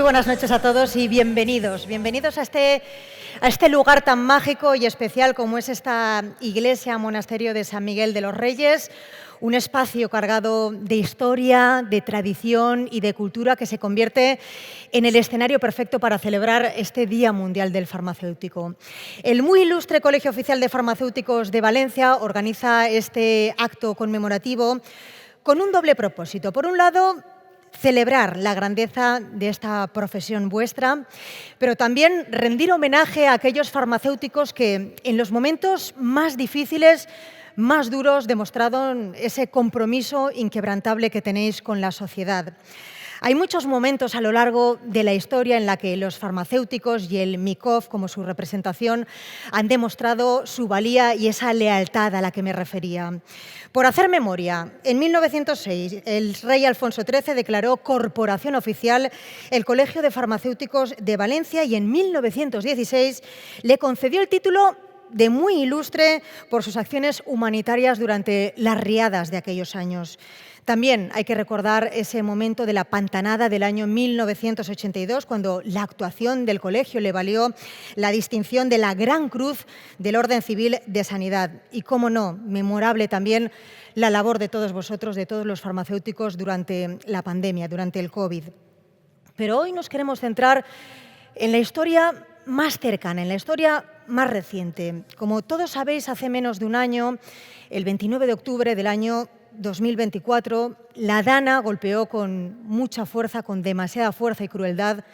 Muy buenas noches a todos y bienvenidos. Bienvenidos a este lugar tan mágico y especial como es esta iglesia, monasterio de San Miguel de los Reyes, un espacio cargado de historia, de tradición y de cultura que se convierte en el escenario perfecto para celebrar este Día Mundial del Farmacéutico. El muy ilustre Colegio Oficial de Farmacéuticos de Valencia organiza este acto conmemorativo con un doble propósito. Por un lado, celebrar la grandeza de esta profesión vuestra, pero también rendir homenaje a aquellos farmacéuticos que en los momentos más difíciles, más duros, demostraron ese compromiso inquebrantable que tenéis con la sociedad. Hay muchos momentos a lo largo de la historia en la que los farmacéuticos y el MICOF, como su representación, han demostrado su valía y esa lealtad a la que me refería. Por hacer memoria, en 1906 el rey Alfonso XIII declaró corporación oficial el Colegio de Farmacéuticos de Valencia y en 1916 le concedió el título de muy ilustre por sus acciones humanitarias durante las riadas de aquellos años. También hay que recordar ese momento de la pantanada del año 1982, cuando la actuación del colegio le valió la distinción de la Gran Cruz del Orden Civil de Sanidad. Y, cómo no, memorable también la labor de todos vosotros, de todos los farmacéuticos durante la pandemia, durante el COVID. Pero hoy nos queremos centrar en la historia más cercana, en la historia más reciente. Como todos sabéis, hace menos de un año, el 29 de octubre del año 2024, la Dana golpeó con mucha fuerza, con demasiada fuerza y crueldad,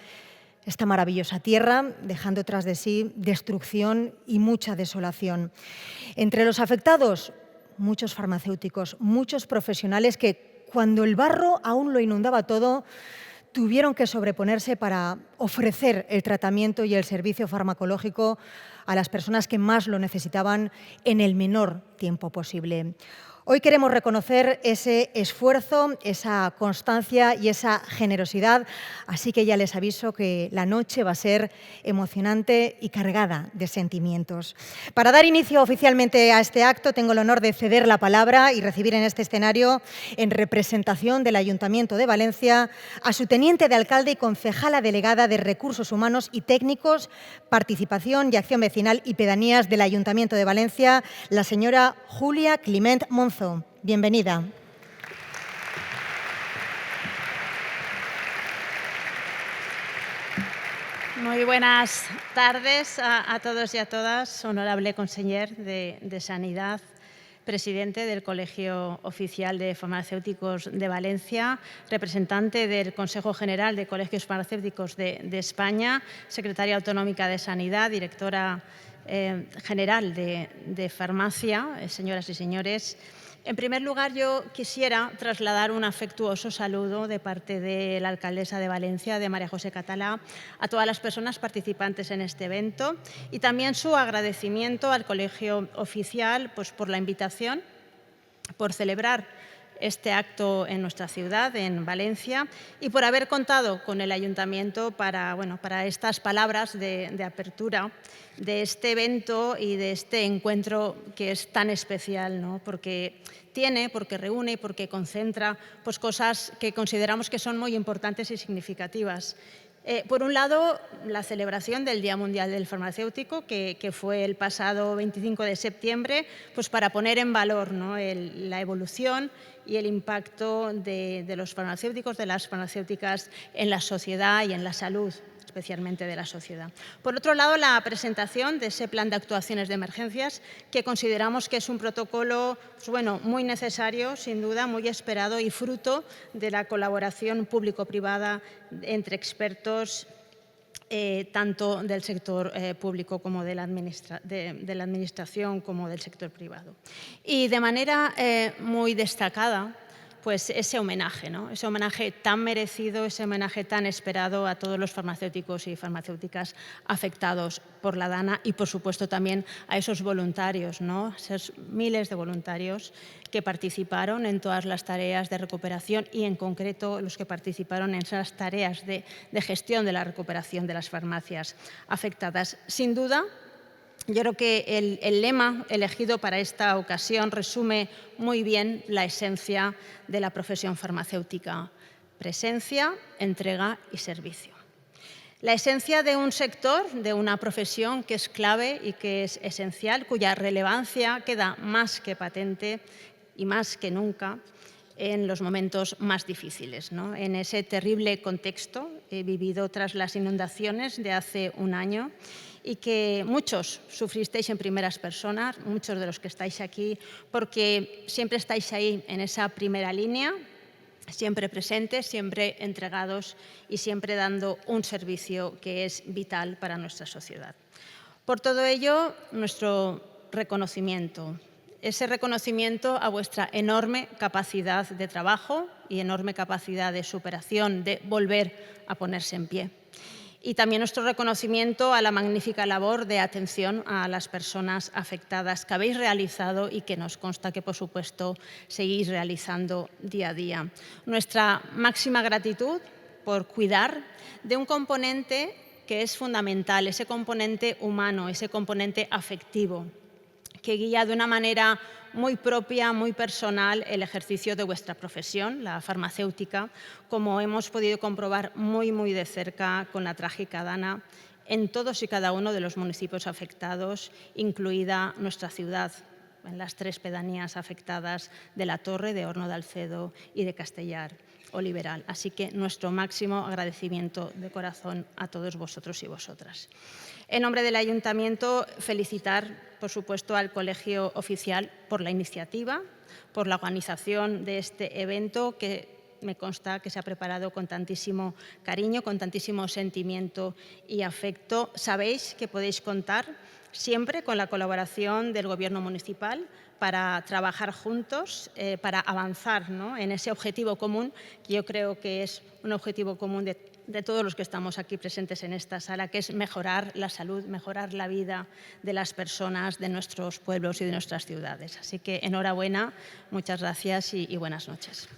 esta maravillosa tierra, dejando tras de sí destrucción y mucha desolación. Entre los afectados, muchos farmacéuticos, muchos profesionales que, cuando el barro aún lo inundaba todo, tuvieron que sobreponerse para ofrecer el tratamiento y el servicio farmacológico a las personas que más lo necesitaban en el menor tiempo posible. Hoy queremos reconocer ese esfuerzo, esa constancia y esa generosidad, así que ya les aviso que la noche va a ser emocionante y cargada de sentimientos. Para dar inicio oficialmente a este acto, tengo el honor de ceder la palabra y recibir en este escenario, en representación del Ayuntamiento de Valencia, a su teniente de alcalde y concejala delegada de Recursos Humanos y Técnicos, Participación y Acción Vecinal y Pedanías del Ayuntamiento de Valencia, la señora Julia Climent Monzó. Bienvenida. Muy buenas tardes a todos y a todas. Honorable conseller de Sanidad, presidente del Colegio Oficial de Farmacéuticos de Valencia, representante del Consejo General de Colegios Farmacéuticos de España, secretaria autonómica de Sanidad, directora general de Farmacia, señoras y señores. En primer lugar, yo quisiera trasladar un afectuoso saludo de parte de la alcaldesa de Valencia, de María José Catalá, a todas las personas participantes en este evento y también su agradecimiento al Colegio Oficial por la invitación, por celebrar este acto en nuestra ciudad, en Valencia, y por haber contado con el Ayuntamiento para estas palabras de apertura de este evento y de este encuentro que es tan especial, ¿no? Porque reúne y porque concentra cosas que consideramos que son muy importantes y significativas. Por un lado, la celebración del Día Mundial del Farmacéutico, que fue el pasado 25 de septiembre, para poner en valor, ¿no?, la evolución y el impacto de los farmacéuticos, de las farmacéuticas en la sociedad y en la salud, especialmente de la sociedad. Por otro lado, la presentación de ese plan de actuaciones de emergencias, que consideramos que es un protocolo muy necesario, sin duda, muy esperado y fruto de la colaboración público-privada entre expertos, tanto del sector público como de la Administración como del sector privado. Y de manera muy destacada, ese homenaje, ¿no?, ese homenaje tan merecido, ese homenaje tan esperado a todos los farmacéuticos y farmacéuticas afectados por la Dana y, por supuesto, también a esos voluntarios, ¿no?, esos miles de voluntarios que participaron en todas las tareas de recuperación y, en concreto, los que participaron en esas tareas de gestión de la recuperación de las farmacias afectadas. Sin duda, yo creo que el lema elegido para esta ocasión resume muy bien la esencia de la profesión farmacéutica: presencia, entrega y servicio. La esencia de un sector, de una profesión que es clave y que es esencial, cuya relevancia queda más que patente y más que nunca en los momentos más difíciles, ¿no? En ese terrible contexto vivido tras las inundaciones de hace un año y que muchos sufristeis en primeras personas, muchos de los que estáis aquí, porque siempre estáis ahí en esa primera línea, siempre presentes, siempre entregados y siempre dando un servicio que es vital para nuestra sociedad. Por todo ello, nuestro reconocimiento, ese reconocimiento a vuestra enorme capacidad de trabajo y enorme capacidad de superación, de volver a ponerse en pie. Y también nuestro reconocimiento a la magnífica labor de atención a las personas afectadas que habéis realizado y que nos consta que, por supuesto, seguís realizando día a día. Nuestra máxima gratitud por cuidar de un componente que es fundamental, ese componente humano, ese componente afectivo, que guía de una manera muy propia, muy personal, el ejercicio de vuestra profesión, la farmacéutica, como hemos podido comprobar muy de cerca con la trágica Dana en todos y cada uno de los municipios afectados, incluida nuestra ciudad, en las 3 pedanías afectadas de La Torre, de Horno de Alcedo y de Castellar o Liberal. Así que nuestro máximo agradecimiento de corazón a todos vosotros y vosotras. En nombre del Ayuntamiento, felicitar, por supuesto, al Colegio Oficial por la iniciativa, por la organización de este evento que me consta que se ha preparado con tantísimo cariño, con tantísimo sentimiento y afecto. Sabéis que podéis contar siempre con la colaboración del Gobierno municipal para trabajar juntos, para avanzar, ¿no?, en ese objetivo común, que yo creo que es un objetivo común de todos los que estamos aquí presentes en esta sala, que es mejorar la salud, mejorar la vida de las personas, de nuestros pueblos y de nuestras ciudades. Así que enhorabuena, muchas gracias y buenas noches.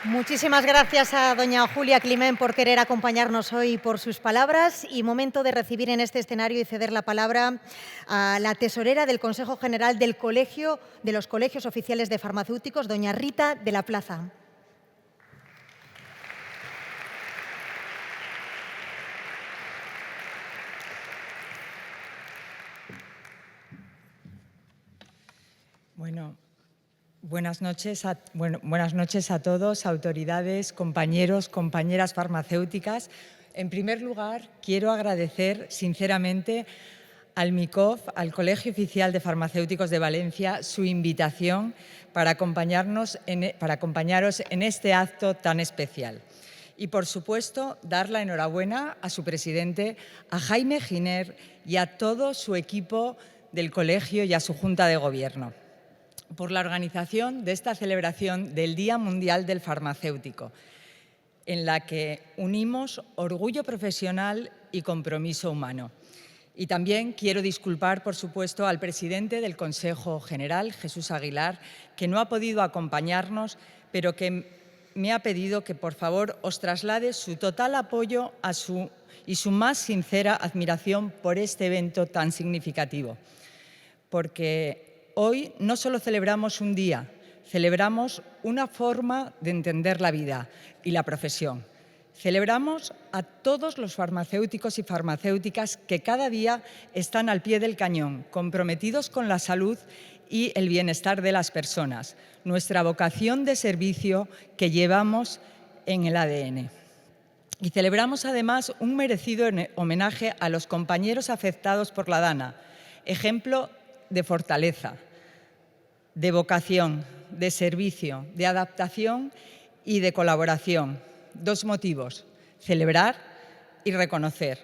Muchísimas gracias a doña Julia Climent por querer acompañarnos hoy, por sus palabras. Y momento de recibir en este escenario y ceder la palabra a la tesorera del Consejo General del Colegio de los Colegios Oficiales de Farmacéuticos, doña Rita de la Plaza. Bueno, buenas noches a todos, autoridades, compañeros, compañeras farmacéuticas. En primer lugar, quiero agradecer sinceramente al MICOF, al Colegio Oficial de Farmacéuticos de Valencia, su invitación para acompañaros en este acto tan especial. Y, por supuesto, dar la enhorabuena a su presidente, a Jaime Giner, y a todo su equipo del colegio y a su Junta de Gobierno por la organización de esta celebración del Día Mundial del Farmacéutico, en la que unimos orgullo profesional y compromiso humano. Y también quiero disculpar, por supuesto, al presidente del Consejo General, Jesús Aguilar, que no ha podido acompañarnos, pero que me ha pedido que, por favor, os traslade su total apoyo y su más sincera admiración por este evento tan significativo. Porque hoy no solo celebramos un día, celebramos una forma de entender la vida y la profesión. Celebramos a todos los farmacéuticos y farmacéuticas que cada día están al pie del cañón, comprometidos con la salud y el bienestar de las personas, nuestra vocación de servicio que llevamos en el ADN. Y celebramos además un merecido homenaje a los compañeros afectados por la Dana, ejemplo de fortaleza, de vocación, de servicio, de adaptación y de colaboración. 2 motivos: celebrar y reconocer,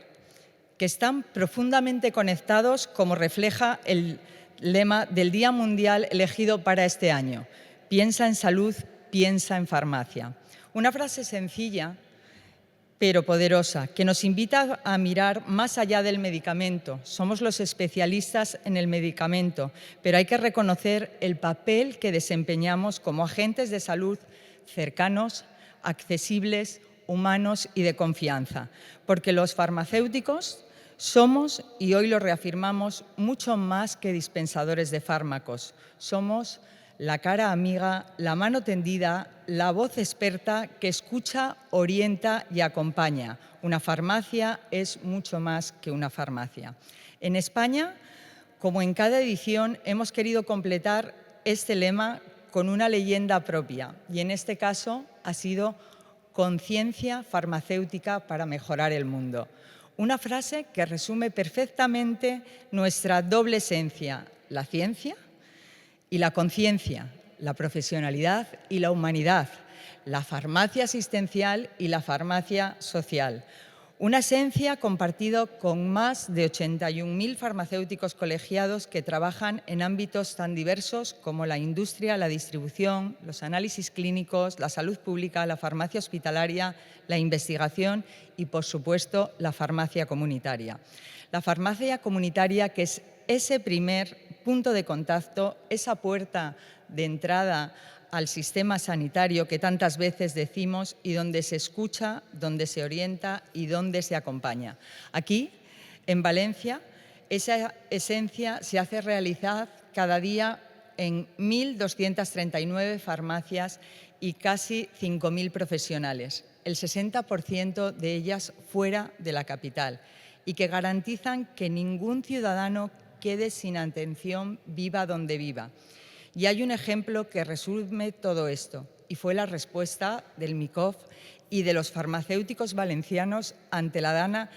que están profundamente conectados, como refleja el lema del Día Mundial elegido para este año: piensa en salud, piensa en farmacia. Una frase sencilla pero poderosa, que nos invita a mirar más allá del medicamento. Somos los especialistas en el medicamento, pero hay que reconocer el papel que desempeñamos como agentes de salud cercanos, accesibles, humanos y de confianza, porque los farmacéuticos somos, y hoy lo reafirmamos, mucho más que dispensadores de fármacos. Somos la cara amiga, la mano tendida, la voz experta que escucha, orienta y acompaña. Una farmacia es mucho más que una farmacia. En España, como en cada edición, hemos querido completar este lema con una leyenda propia, y en este caso ha sido conciencia farmacéutica para mejorar el mundo. Una frase que resume perfectamente nuestra doble esencia, la ciencia y la conciencia, la profesionalidad y la humanidad, la farmacia asistencial y la farmacia social. Una esencia compartida con más de 81.000 farmacéuticos colegiados que trabajan en ámbitos tan diversos como la industria, la distribución, los análisis clínicos, la salud pública, la farmacia hospitalaria, la investigación y, por supuesto, la farmacia comunitaria. La farmacia comunitaria, que es ese primer punto de contacto, esa puerta de entrada al sistema sanitario que tantas veces decimos y donde se escucha, donde se orienta y donde se acompaña. Aquí, en Valencia, esa esencia se hace realidad cada día en 1.239 farmacias y casi 5.000 profesionales, el 60% de ellas fuera de la capital, y que garantizan que ningún ciudadano quede sin atención, viva donde viva. Y hay un ejemplo que resume todo esto, y fue la respuesta del MICOF y de los farmacéuticos valencianos ante la dana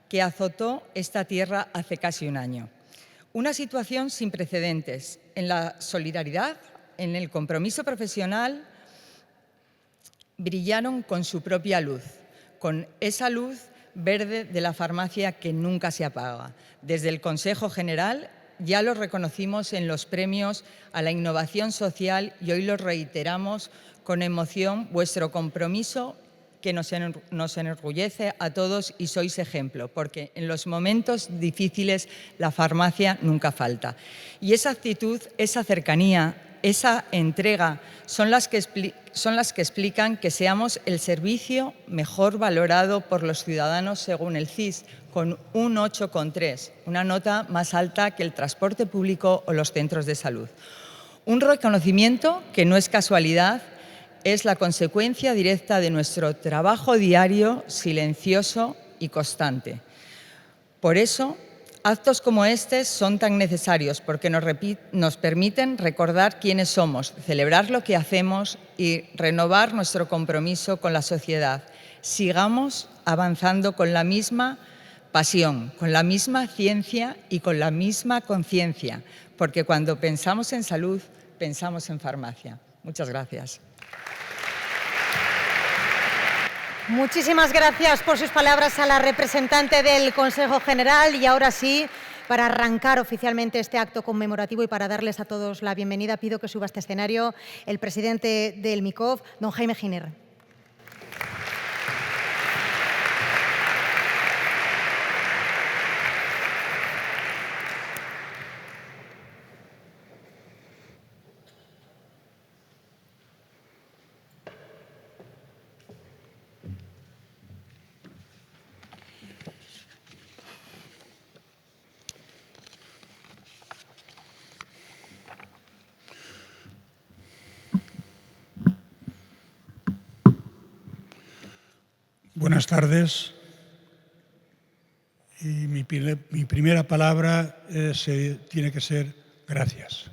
que azotó esta tierra hace casi un año. Una situación sin precedentes. En la solidaridad, en el compromiso profesional, brillaron con su propia luz, con esa luz verde de la farmacia que nunca se apaga. Desde el Consejo General ya lo reconocimos en los premios a la innovación social y hoy lo reiteramos con emoción, vuestro compromiso que nos enorgullece a todos y sois ejemplo, porque en los momentos difíciles la farmacia nunca falta. Y esa actitud, esa cercanía, esa entrega son las que explican que seamos el servicio mejor valorado por los ciudadanos según el CIS, con un 8,3, una nota más alta que el transporte público o los centros de salud. Un reconocimiento que no es casualidad, es la consecuencia directa de nuestro trabajo diario, silencioso y constante. Por eso, actos como este son tan necesarios, porque nos permiten recordar quiénes somos, celebrar lo que hacemos y renovar nuestro compromiso con la sociedad. Sigamos avanzando con la misma pasión, con la misma ciencia y con la misma conciencia, porque cuando pensamos en salud, pensamos en farmacia. Muchas gracias. Muchísimas gracias por sus palabras a la representante del Consejo General y ahora sí, para arrancar oficialmente este acto conmemorativo y para darles a todos la bienvenida, pido que suba a este escenario el presidente del MICOF, don Jaime Giner. Buenas tardes. Y mi primera palabra tiene que ser gracias.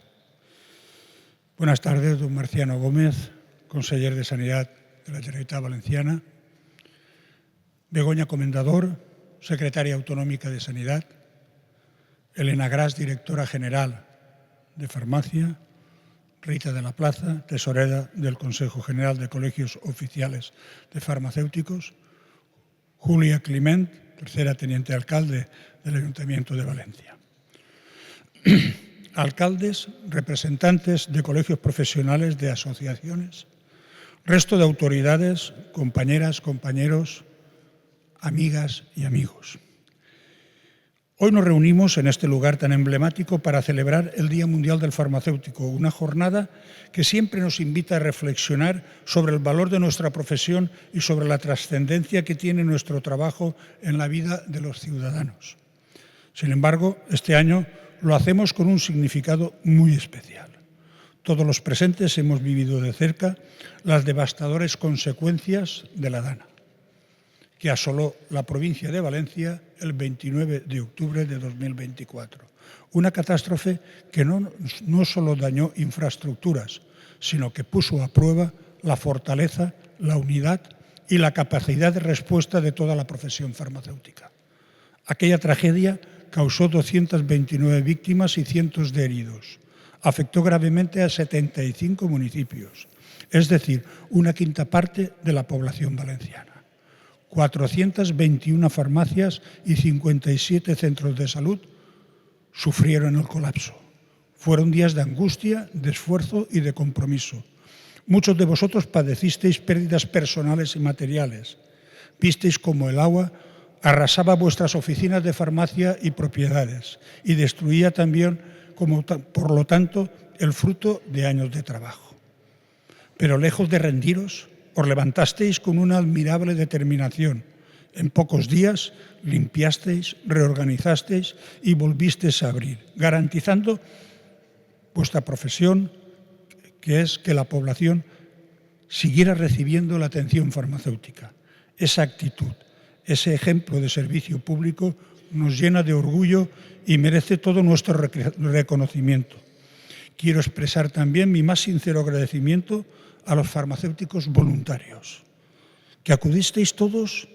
Buenas tardes, don Marciano Gómez, conseller de Sanidad de la Generalitat Valenciana, Begoña Comendador, secretaria autonómica de Sanidad, Elena Gras, directora general de Farmacia, Rita de la Plaza, tesorera del Consejo General de Colegios Oficiales de Farmacéuticos, Julia Climent, tercera teniente alcalde del Ayuntamiento de Valencia. Alcaldes, representantes de colegios profesionales, de asociaciones, resto de autoridades, compañeras, compañeros, amigas y amigos. Hoy nos reunimos en este lugar tan emblemático para celebrar el Día Mundial del Farmacéutico, una jornada que siempre nos invita a reflexionar sobre el valor de nuestra profesión y sobre la trascendencia que tiene nuestro trabajo en la vida de los ciudadanos. Sin embargo, este año lo hacemos con un significado muy especial. Todos los presentes hemos vivido de cerca las devastadoras consecuencias de la Dana, que asoló la provincia de Valencia el 29 de octubre de 2024. Una catástrofe que no solo dañó infraestructuras, sino que puso a prueba la fortaleza, la unidad y la capacidad de respuesta de toda la profesión farmacéutica. Aquella tragedia causó 229 víctimas y cientos de heridos. Afectó gravemente a 75 municipios, es decir, una quinta parte de la población valenciana. 421 farmacias y 57 centros de salud sufrieron el colapso. Fueron días de angustia, de esfuerzo y de compromiso. Muchos de vosotros padecisteis pérdidas personales y materiales. Visteis cómo el agua arrasaba vuestras oficinas de farmacia y propiedades y destruía también, por lo tanto, el fruto de años de trabajo. Pero lejos de rendiros, os levantasteis con una admirable determinación. En pocos días limpiasteis, reorganizasteis y volvisteis a abrir, garantizando vuestra profesión, que es que la población siguiera recibiendo la atención farmacéutica. Esa actitud, ese ejemplo de servicio público nos llena de orgullo y merece todo nuestro reconocimiento. Quiero expresar también mi más sincero agradecimiento a los farmacéuticos voluntarios, que acudisteis todos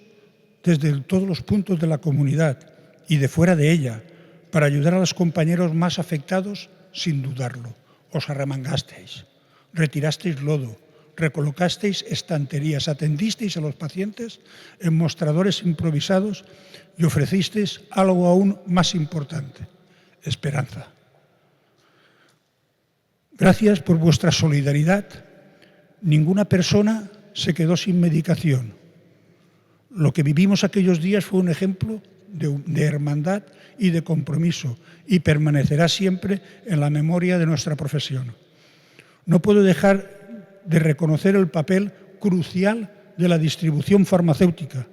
desde todos los puntos de la comunidad y de fuera de ella para ayudar a los compañeros más afectados sin dudarlo. Os arremangasteis, retirasteis lodo, recolocasteis estanterías, atendisteis a los pacientes en mostradores improvisados y ofrecisteis algo aún más importante, esperanza. Gracias por vuestra solidaridad. Ninguna persona se quedó sin medicación. Lo que vivimos aquellos días fue un ejemplo de hermandad y de compromiso y permanecerá siempre en la memoria de nuestra profesión. No puedo dejar de reconocer el papel crucial de la distribución farmacéutica,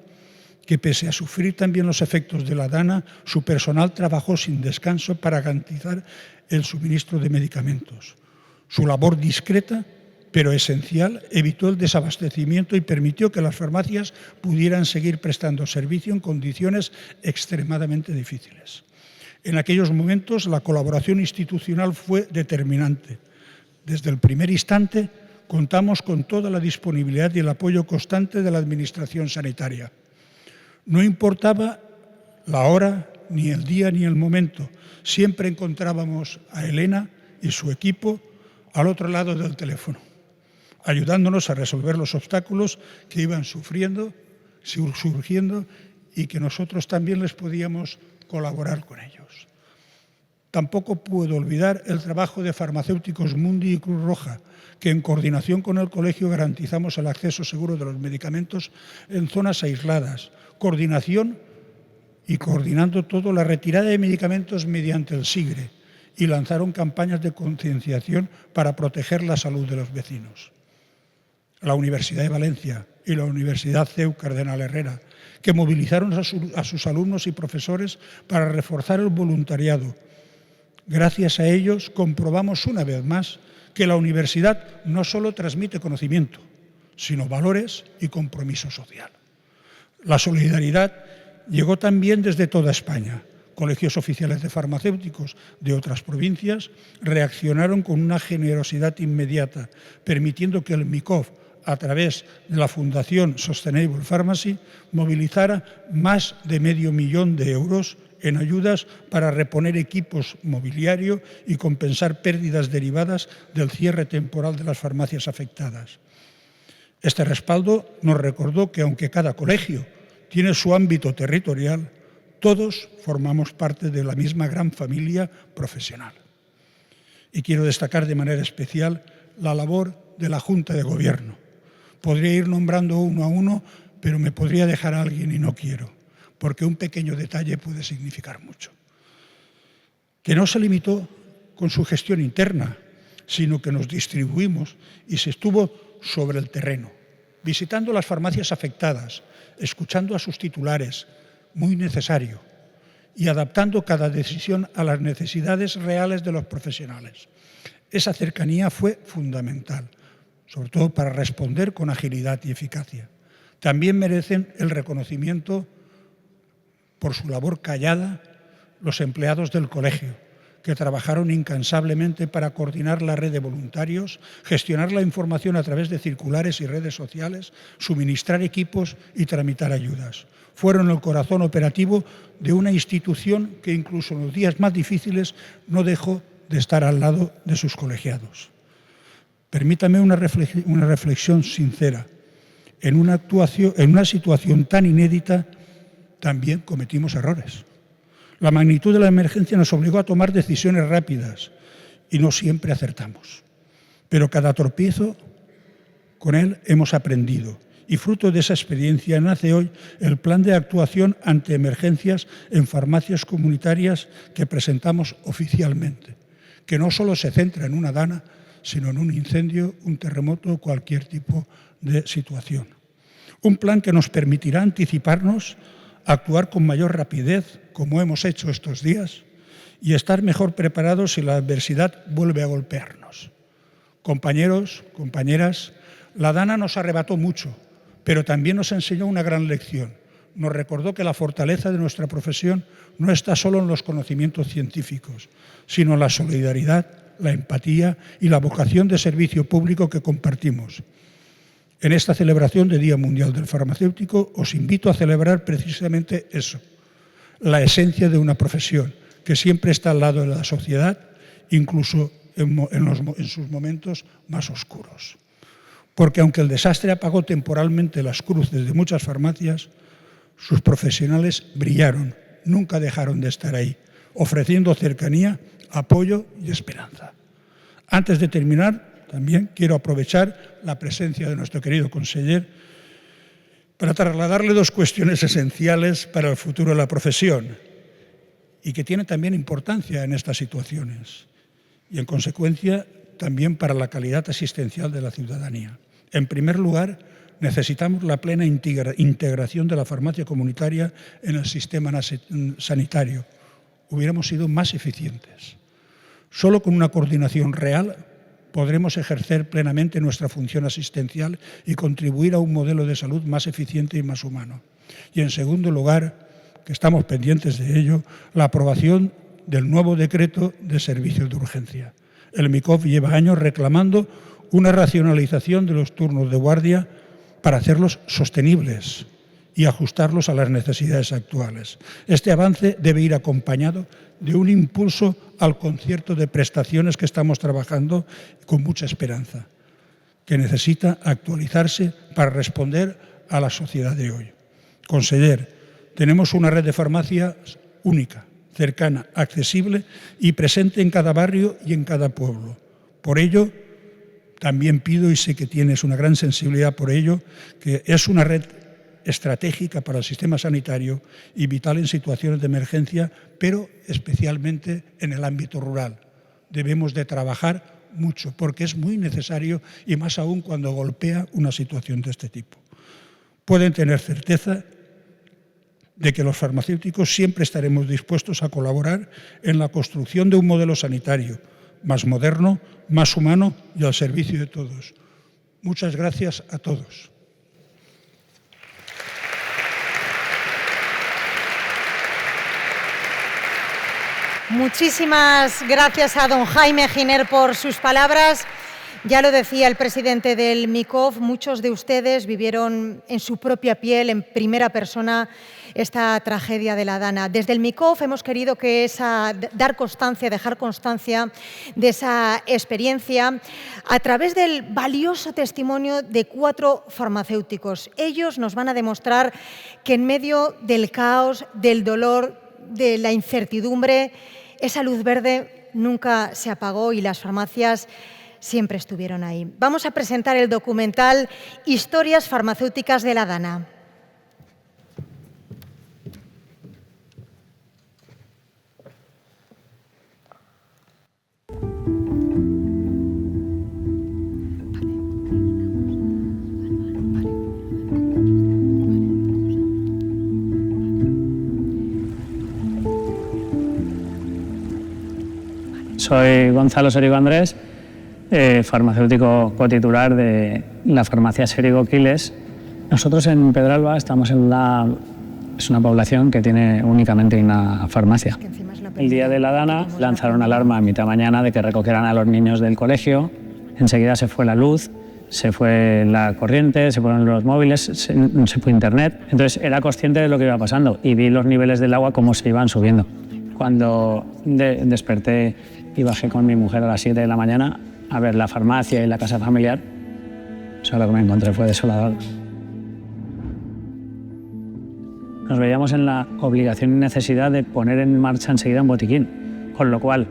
que pese a sufrir también los efectos de la Dana, su personal trabajó sin descanso para garantizar el suministro de medicamentos. Su labor discreta pero esencial, evitó el desabastecimiento y permitió que las farmacias pudieran seguir prestando servicio en condiciones extremadamente difíciles. En aquellos momentos la colaboración institucional fue determinante. Desde el primer instante contamos con toda la disponibilidad y el apoyo constante de la Administración sanitaria. No importaba la hora, ni el día, ni el momento. Siempre encontrábamos a Elena y su equipo al otro lado del teléfono, ayudándonos a resolver los obstáculos que iban surgiendo y que nosotros también les podíamos colaborar con ellos. Tampoco puedo olvidar el trabajo de Farmacéuticos Mundi y Cruz Roja, que en coordinación con el colegio garantizamos el acceso seguro de los medicamentos en zonas aisladas, coordinación y coordinando todo la retirada de medicamentos mediante el SIGRE, y lanzaron campañas de concienciación para proteger la salud de los vecinos. La Universidad de Valencia y la Universidad CEU Cardenal Herrera, que movilizaron a sus alumnos y profesores para reforzar el voluntariado. Gracias a ellos comprobamos una vez más que la universidad no solo transmite conocimiento, sino valores y compromiso social. La solidaridad llegó también desde toda España. Colegios oficiales de farmacéuticos de otras provincias reaccionaron con una generosidad inmediata, permitiendo que el MICOF, a través de la Fundación Sustainable Pharmacy, movilizara más de $500,000 de euros en ayudas para reponer equipos mobiliario y compensar pérdidas derivadas del cierre temporal de las farmacias afectadas. Este respaldo nos recordó que aunque cada colegio tiene su ámbito territorial, todos formamos parte de la misma gran familia profesional. Y quiero destacar de manera especial la labor de la Junta de Gobierno. Podría ir nombrando uno a uno, pero me podría dejar a alguien y no quiero, porque un pequeño detalle puede significar mucho. Que no se limitó con su gestión interna, sino que nos distribuimos y se estuvo sobre el terreno, visitando las farmacias afectadas, escuchando a sus titulares, muy necesario, y adaptando cada decisión a las necesidades reales de los profesionales. Esa cercanía fue fundamental, sobre todo para responder con agilidad y eficacia. También merecen el reconocimiento por su labor callada los empleados del colegio, que trabajaron incansablemente para coordinar la red de voluntarios, gestionar la información a través de circulares y redes sociales, suministrar equipos y tramitar ayudas. Fueron el corazón operativo de una institución que incluso en los días más difíciles no dejó de estar al lado de sus colegiados. Permítame una reflexión sincera. En una situación tan inédita también cometimos errores. La magnitud de la emergencia nos obligó a tomar decisiones rápidas y no siempre acertamos. Pero cada tropiezo, con él hemos aprendido. Y fruto de esa experiencia nace hoy el plan de actuación ante emergencias en farmacias comunitarias que presentamos oficialmente, que no solo se centra en una dana, sino en un incendio, un terremoto o cualquier tipo de situación. Un plan que nos permitirá anticiparnos, actuar con mayor rapidez, como hemos hecho estos días, y estar mejor preparados si la adversidad vuelve a golpearnos. Compañeros, compañeras, la dana nos arrebató mucho, pero también nos enseñó una gran lección. Nos recordó que la fortaleza de nuestra profesión no está solo en los conocimientos científicos, sino en la solidaridad, la empatía y la vocación de servicio público que compartimos. En esta celebración del Día Mundial del Farmacéutico os invito a celebrar precisamente eso, la esencia de una profesión que siempre está al lado de la sociedad, incluso en sus momentos más oscuros. Porque aunque el desastre apagó temporalmente las cruces de muchas farmacias, sus profesionales brillaron, nunca dejaron de estar ahí, ofreciendo cercanía, apoyo y esperanza. Antes de terminar, también quiero aprovechar la presencia de nuestro querido conseller para trasladarle dos cuestiones esenciales para el futuro de la profesión y que tienen también importancia en estas situaciones y, en consecuencia, también para la calidad asistencial de la ciudadanía. En primer lugar, necesitamos la plena integración de la farmacia comunitaria en el sistema sanitario. Hubiéramos sido más eficientes. Solo con una coordinación real podremos ejercer plenamente nuestra función asistencial y contribuir a un modelo de salud más eficiente y más humano. Y, en segundo lugar, que estamos pendientes de ello, la aprobación del nuevo decreto de servicios de urgencia. El MICOF lleva años reclamando una racionalización de los turnos de guardia para hacerlos sostenibles y ajustarlos a las necesidades actuales. Este avance debe ir acompañado de un impulso al concierto de prestaciones que estamos trabajando con mucha esperanza, que necesita actualizarse para responder a la sociedad de hoy. Conseller, tenemos una red de farmacias única, cercana, accesible y presente en cada barrio y en cada pueblo. Por ello, también pido, y sé que tienes una gran sensibilidad por ello, que es una red estratégica para el sistema sanitario y vital en situaciones de emergencia, pero especialmente en el ámbito rural. Debemos de trabajar mucho porque es muy necesario y más aún cuando golpea una situación de este tipo. Pueden tener certeza de que los farmacéuticos siempre estaremos dispuestos a colaborar en la construcción de un modelo sanitario más moderno, más humano y al servicio de todos. Muchas gracias a todos. Muchísimas gracias a don Jaime Giner por sus palabras. Ya lo decía el presidente del MICOF, muchos de ustedes vivieron en su propia piel, en primera persona, esta tragedia de la dana. Desde el MICOF hemos querido dejar constancia de esa experiencia a través del valioso testimonio de 4 farmacéuticos. Ellos nos van a demostrar que en medio del caos, del dolor, de la incertidumbre, esa luz verde nunca se apagó y las farmacias siempre estuvieron ahí. Vamos a presentar el documental Historias farmacéuticas de la dana. Soy Gonzalo Sorigo Andrés farmacéutico cotitular de la farmacia Serigo Quiles. Nosotros en Pedralba estamos en es una población que tiene únicamente una farmacia. El día de la Dana lanzaron alarma a mitad mañana de que recogieran a los niños del colegio. Enseguida se fue la luz, se fue la corriente, se fueron los móviles, se fue internet. Entonces era consciente de lo que iba pasando y vi los niveles del agua cómo se iban subiendo. Cuando desperté y bajé con mi mujer a las 7 de la mañana a ver la farmacia y la casa familiar, lo que me encontré fue desolador. Nos veíamos en la obligación y necesidad de poner en marcha enseguida un botiquín, con lo cual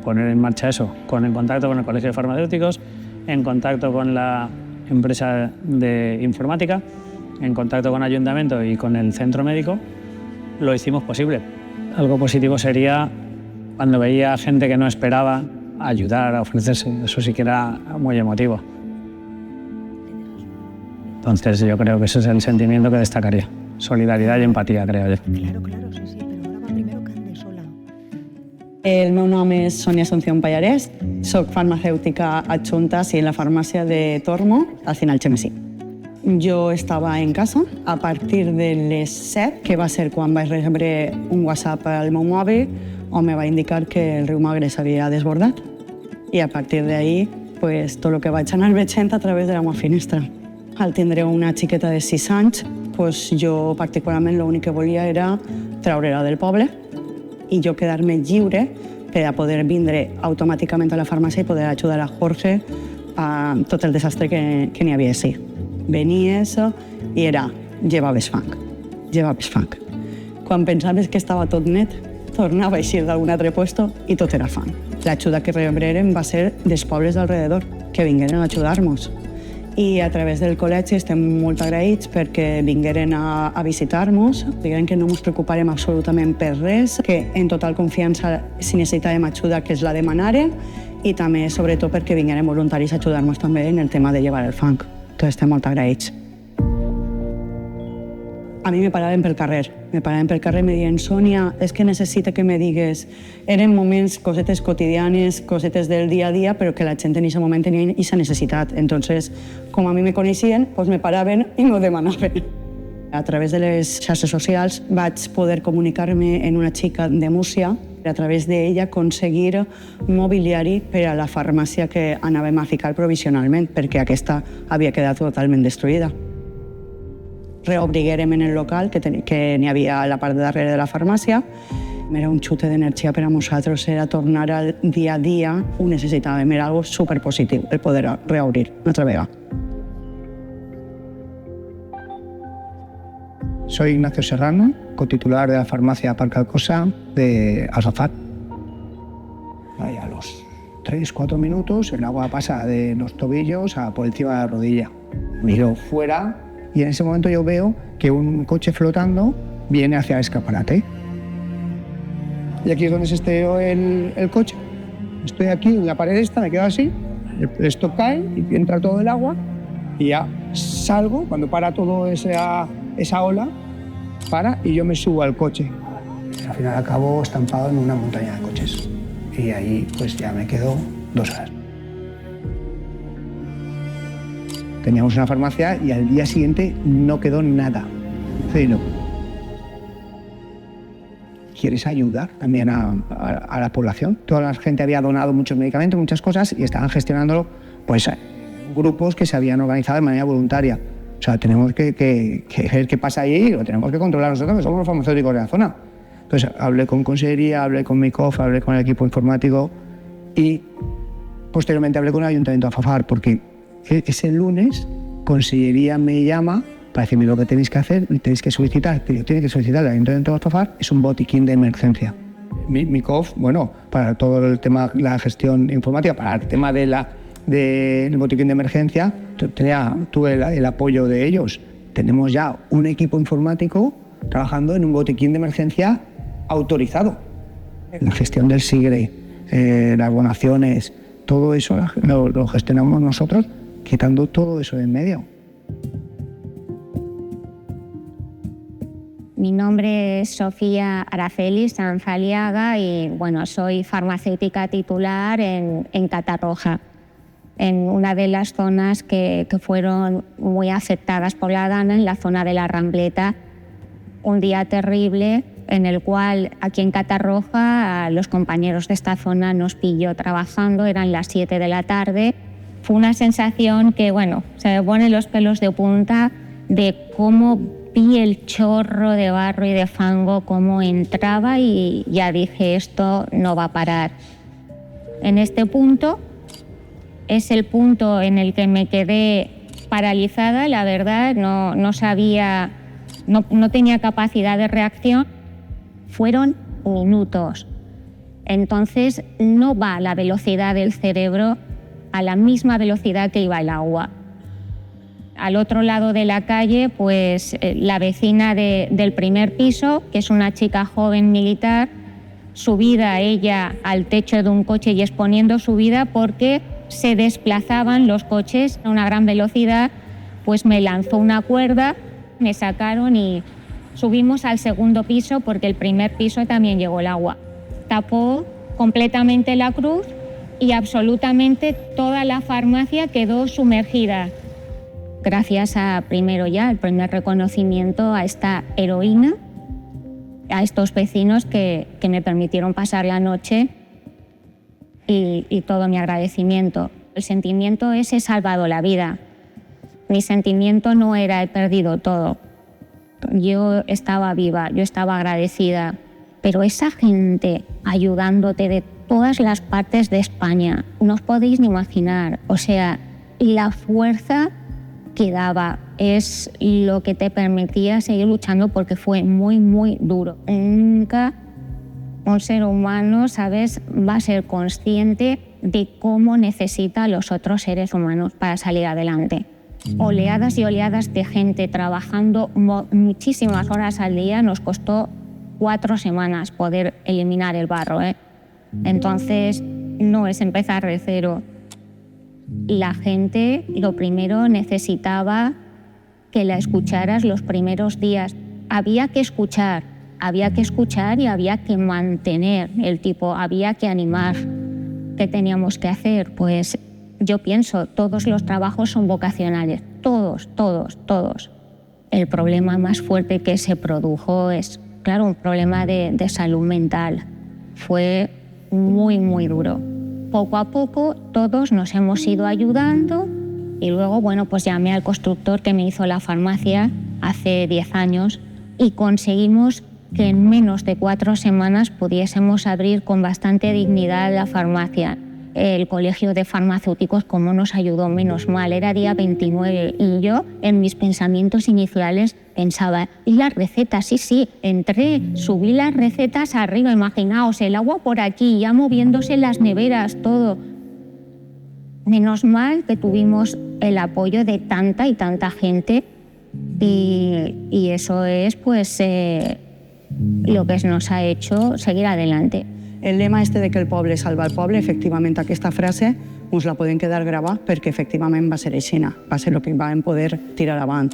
poner en marcha eso, en contacto con el Colegio de Farmacéuticos, en contacto con la empresa de informática, en contacto con el ayuntamiento y con el centro médico, lo hicimos posible. Algo positivo sería cuando veía gente que no esperaba ayudar, a ofrecerse, eso sí que era muy emotivo. Entonces yo creo que ese es el sentimiento que destacaría. Solidaridad y empatía, creo yo. Claro, sí, però ara va primero Cande sola. El meu nom és Sònia Asunción Pallarès, soc farmacèutica adjunta en la farmàcia de Tormo, al final Xemesí. Jo estava en casa a partir de les 7, que va ser quan vaig rebre un WhatsApp al meu mòbil on me va indicar que el riu Magre s'havia desbordat. I a partir d'ahí, pues, tot el que vaig anar veient a través de la meva finestra. Al tindre una xiqueta de 6 anys, pues jo particularment l'únic que volia era treure-la del poble i jo quedar-me lliure per a poder vindre automàticament a la farmàcia i poder ajudar a Jorge a tot el desastre que n'hi havia així. Venies i era llevaves fang. Quan pensaves que estava tot net, tornava a eixir d'algun altre puesto i tot era fang. L'ajuda que rebrem va ser dels pobles d'alrededor, que vingueren a ajudar-nos. I a través del col·legi estem molt agraïts perquè vingueren a visitar-nos, digueren que no ens preocuparem absolutament per res, que en total confiança si necessitàvem ajuda que es la demanaren i també, sobretot, perquè vingueren voluntaris a ajudar-nos també en el tema de llevar el fang. Tots estem molt agraïts. A mi me paraven pel carrer i me diuen Sònia, és que necessito que me digues. Eren moments, cosetes quotidianes, cosetes del dia a dia, però que la gent en aquest moment tenia aquesta necessitat. Entonces, com a mi me coneixien, pues me paraven i m'ho demanaven. A través de les xarxes socials vaig poder comunicar-me amb una xica de Múrcia, a través d'ella aconseguir mobiliari per a la farmàcia que anàvem a ficar provisionalment, perquè aquesta havia quedat totalment destruïda. Reobriguérem en el local que n'hi havia a la part de darrere de la farmàcia. Era un xute d'energia per a nosaltres, era tornar al dia a dia, ho necessitàvem, era algo superpositiu el poder reobrir una altra vegada. Soy Ignacio Serrano, cotitular de la farmacia Parque Alcosa de Alsafat. A los 3-4 minutos el agua pasa de los tobillos a por encima de la rodilla. Miro fuera y en ese momento yo veo que un coche flotando viene hacia el escaparate. Y aquí es donde se estrelló el coche. Estoy aquí en la pared esta, me quedo así, esto cae y entra todo el agua y ya salgo, cuando para toda esa ola, para y yo me subo al coche. Al final acabo estampado en una montaña de coches y ahí pues ya me quedo 2 horas. Teníamos una farmacia y al día siguiente no quedó nada, cero. ¿Quieres ayudar también a la población? Toda la gente había donado muchos medicamentos, muchas cosas y estaban gestionándolo pues grupos que se habían organizado de manera voluntaria. O sea, tenemos que ver qué pasa ahí y lo tenemos que controlar nosotros, que somos los farmacéuticos de la zona. Entonces hablé con Consellería, hablé con MICOF, hablé con el equipo informático y posteriormente hablé con el Ayuntamiento de Alfafar porque ese lunes Consellería me llama para decirme lo que tenéis que hacer y tenéis que solicitar. Tiene que solicitar el Ayuntamiento de Alfafar, es un botiquín de emergencia. MICOF, bueno, para todo el tema, la gestión informática, para el tema del botiquín de emergencia, tuve el apoyo de ellos. Tenemos ya un equipo informático trabajando en un botiquín de emergencia autorizado. La gestión del SIGRE, las donaciones, todo eso lo gestionamos nosotros, quitando todo eso de en medio. Mi nombre es Sofía Araceli Sanzaliaga y bueno, soy farmacéutica titular en Catarroja. en una de las zonas que fueron muy afectadas por la dana, en la zona de la Rambleta. Un día terrible en el cual aquí en Catarroja a los compañeros de esta zona nos pilló trabajando, eran las 7 de la tarde. Fue una sensación que, bueno, se me ponen los pelos de punta de cómo vi el chorro de barro y de fango, cómo entraba, y ya dije, esto no va a parar. En este punto es el punto en el que me quedé paralizada, la verdad, no sabía, no tenía capacidad de reacción. Fueron minutos. Entonces no va la velocidad del cerebro a la misma velocidad que iba el agua. Al otro lado de la calle, pues la vecina del primer piso, que es una chica joven militar, subida ella al techo de un coche y exponiendo su vida porque se desplazaban los coches a una gran velocidad, pues me lanzó una cuerda, me sacaron y subimos al segundo piso porque el primer piso también llegó el agua. Tapó completamente la cruz y absolutamente toda la farmacia quedó sumergida. Gracias a el primer reconocimiento a esta heroína, a estos vecinos que me permitieron pasar la noche y todo mi agradecimiento. El sentimiento es he salvado la vida. Mi sentimiento no era he perdido todo. Yo estaba viva, yo estaba agradecida, pero esa gente ayudándote de todas las partes de España, no os podéis ni imaginar, o sea, la fuerza que daba es lo que te permitía seguir luchando porque fue muy, muy duro. Nunca un ser humano, ¿sabes?, va a ser consciente de cómo necesita a los otros seres humanos para salir adelante. Oleadas y oleadas de gente trabajando muchísimas horas al día. Nos costó 4 semanas poder eliminar el barro, ¿eh? Entonces, no es empezar de cero. La gente, lo primero, necesitaba que la escucharas los primeros días. Había que escuchar y había que mantener el tipo, había que animar. ¿Qué teníamos que hacer? Pues yo pienso, todos los trabajos son vocacionales, todos. El problema más fuerte que se produjo es, claro, un problema de salud mental. Fue muy, muy duro. Poco a poco todos nos hemos ido ayudando y luego, bueno, pues llamé al constructor que me hizo la farmacia hace 10 años y conseguimos que en menos de 4 semanas pudiésemos abrir con bastante dignidad la farmacia. El Colegio de Farmacéuticos, cómo nos ayudó, menos mal, era día 29 y yo en mis pensamientos iniciales pensaba, ¿y las recetas? Sí, entré, subí las recetas arriba, imaginaos, el agua por aquí, ya moviéndose las neveras, todo. Menos mal que tuvimos el apoyo de tanta y tanta gente y eso es pues lo que nos ha hecho seguir adelante. El lema este de que el poble salva el poble, efectivament aquesta frase us la podem quedar gravar perquè efectivament va ser aixina, va ser el que vam poder tirar avant.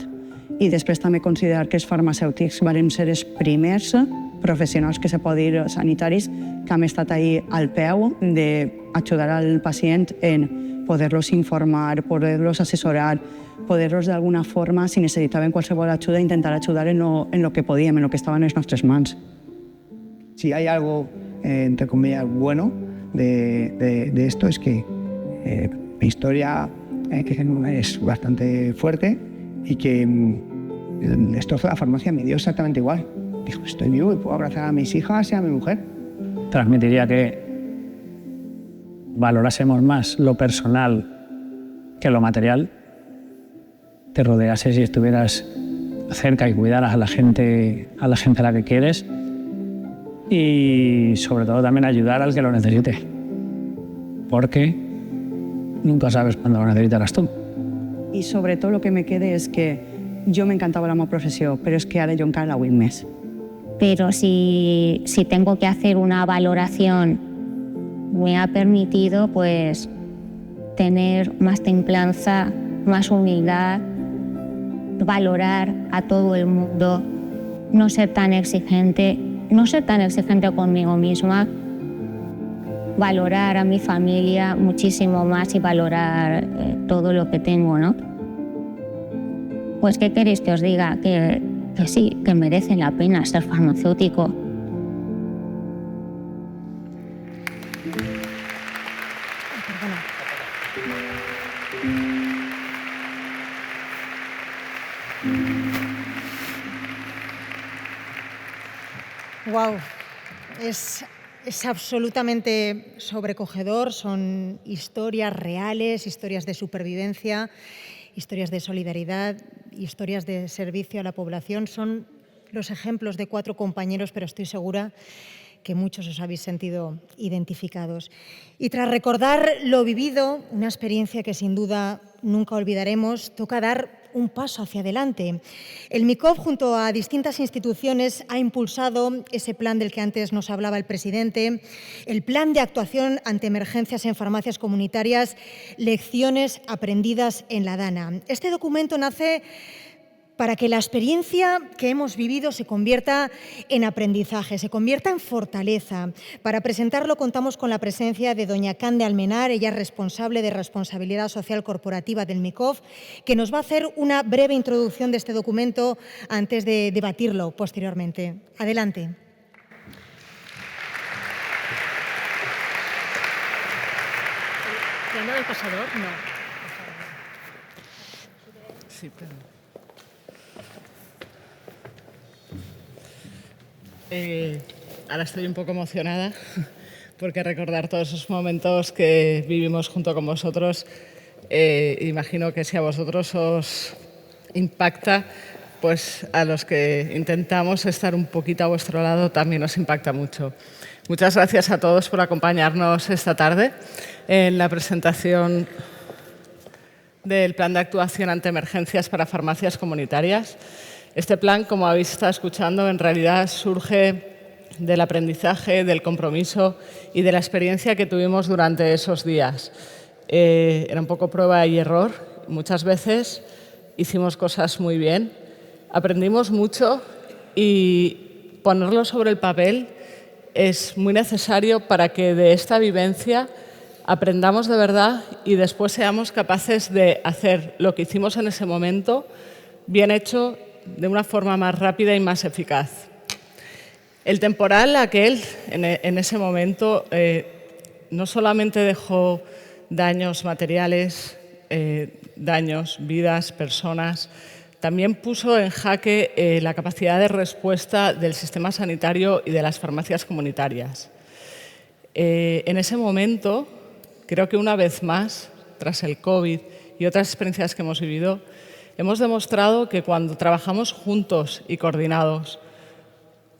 I després també considerar que els farmacèutics vam ser els primers professionals que se pot dir sanitaris que hem estat ahí al peu d'ajudar al pacient en poder-los informar, poder-los assessorar, poder-los d'alguna forma, si necessitaven qualsevol ajuda, intentar ajudar en lo que podíem, en lo que estava en les nostres mans. Si hay algo, entre comillas, bueno de esto es que mi historia es bastante fuerte y que el destrozo de la farmacia me dio exactamente igual. Dijo, estoy vivo y puedo abrazar a mis hijas y a mi mujer. Transmitiría que valorásemos más lo personal que lo material, te rodeases y estuvieras cerca y cuidaras a la gente a la que quieres y sobre todo también ayudar al que lo necesite, porque nunca sabes cuándo lo necesitaràs tu. I sobretot el que me queda és que jo m'encantava la meva professió, però és que ara jo encara la vull més. Pero si tengo que hacer una valoración, me ha permitido pues tener más templanza, más humildad, valorar a todo el mundo, no ser tan exigente conmigo misma. valorar a mi familia muchísimo más y valorar todo lo que tengo, ¿no? Pues, ¿qué queréis que os diga? Que sí, que merece la pena ser farmacéutico. Wow, es absolutamente sobrecogedor, son historias reales, historias de supervivencia, historias de solidaridad, historias de servicio a la población. Son los ejemplos de 4 compañeros, pero estoy segura que muchos os habéis sentido identificados. Y tras recordar lo vivido, una experiencia que sin duda nunca olvidaremos, toca dar un paso hacia adelante. El MICOF, junto a distintas instituciones, ha impulsado ese plan del que antes nos hablaba el presidente, el Plan de Actuación ante Emergencias en Farmacias Comunitarias, Lecciones aprendidas en la DANA. Este documento nace para que la experiencia que hemos vivido se convierta en aprendizaje, se convierta en fortaleza. Para presentarlo contamos con la presencia de doña Cande Almenar, ella es responsable de Responsabilidad Social Corporativa del MICOF, que nos va a hacer una breve introducción de este documento antes de debatirlo posteriormente. Adelante. ¿Te han dado el pasador? No. Sí, pero... ahora estoy un poco emocionada porque recordar todos esos momentos que vivimos junto con vosotros, imagino que si a vosotros os impacta, pues a los que intentamos estar un poquito a vuestro lado también nos impacta mucho. Muchas gracias a todos por acompañarnos esta tarde en la presentación del Plan de Actuación ante Emergencias para Farmacias Comunitarias. Este plan, como habéis estado escuchando, en realidad surge del aprendizaje, del compromiso y de la experiencia que tuvimos durante esos días. Era un poco prueba y error. Muchas veces hicimos cosas muy bien, aprendimos mucho y ponerlo sobre el papel es muy necesario para que de esta vivencia aprendamos de verdad y después seamos capaces de hacer lo que hicimos en ese momento bien hecho, de una forma más rápida y más eficaz. El temporal aquel, en ese momento, no solamente dejó daños materiales, daños, vidas, personas, también puso en jaque la capacidad de respuesta del sistema sanitario y de las farmacias comunitarias. En ese momento, creo que una vez más, tras el COVID y otras experiencias que hemos vivido, hemos demostrado que cuando trabajamos juntos y coordinados,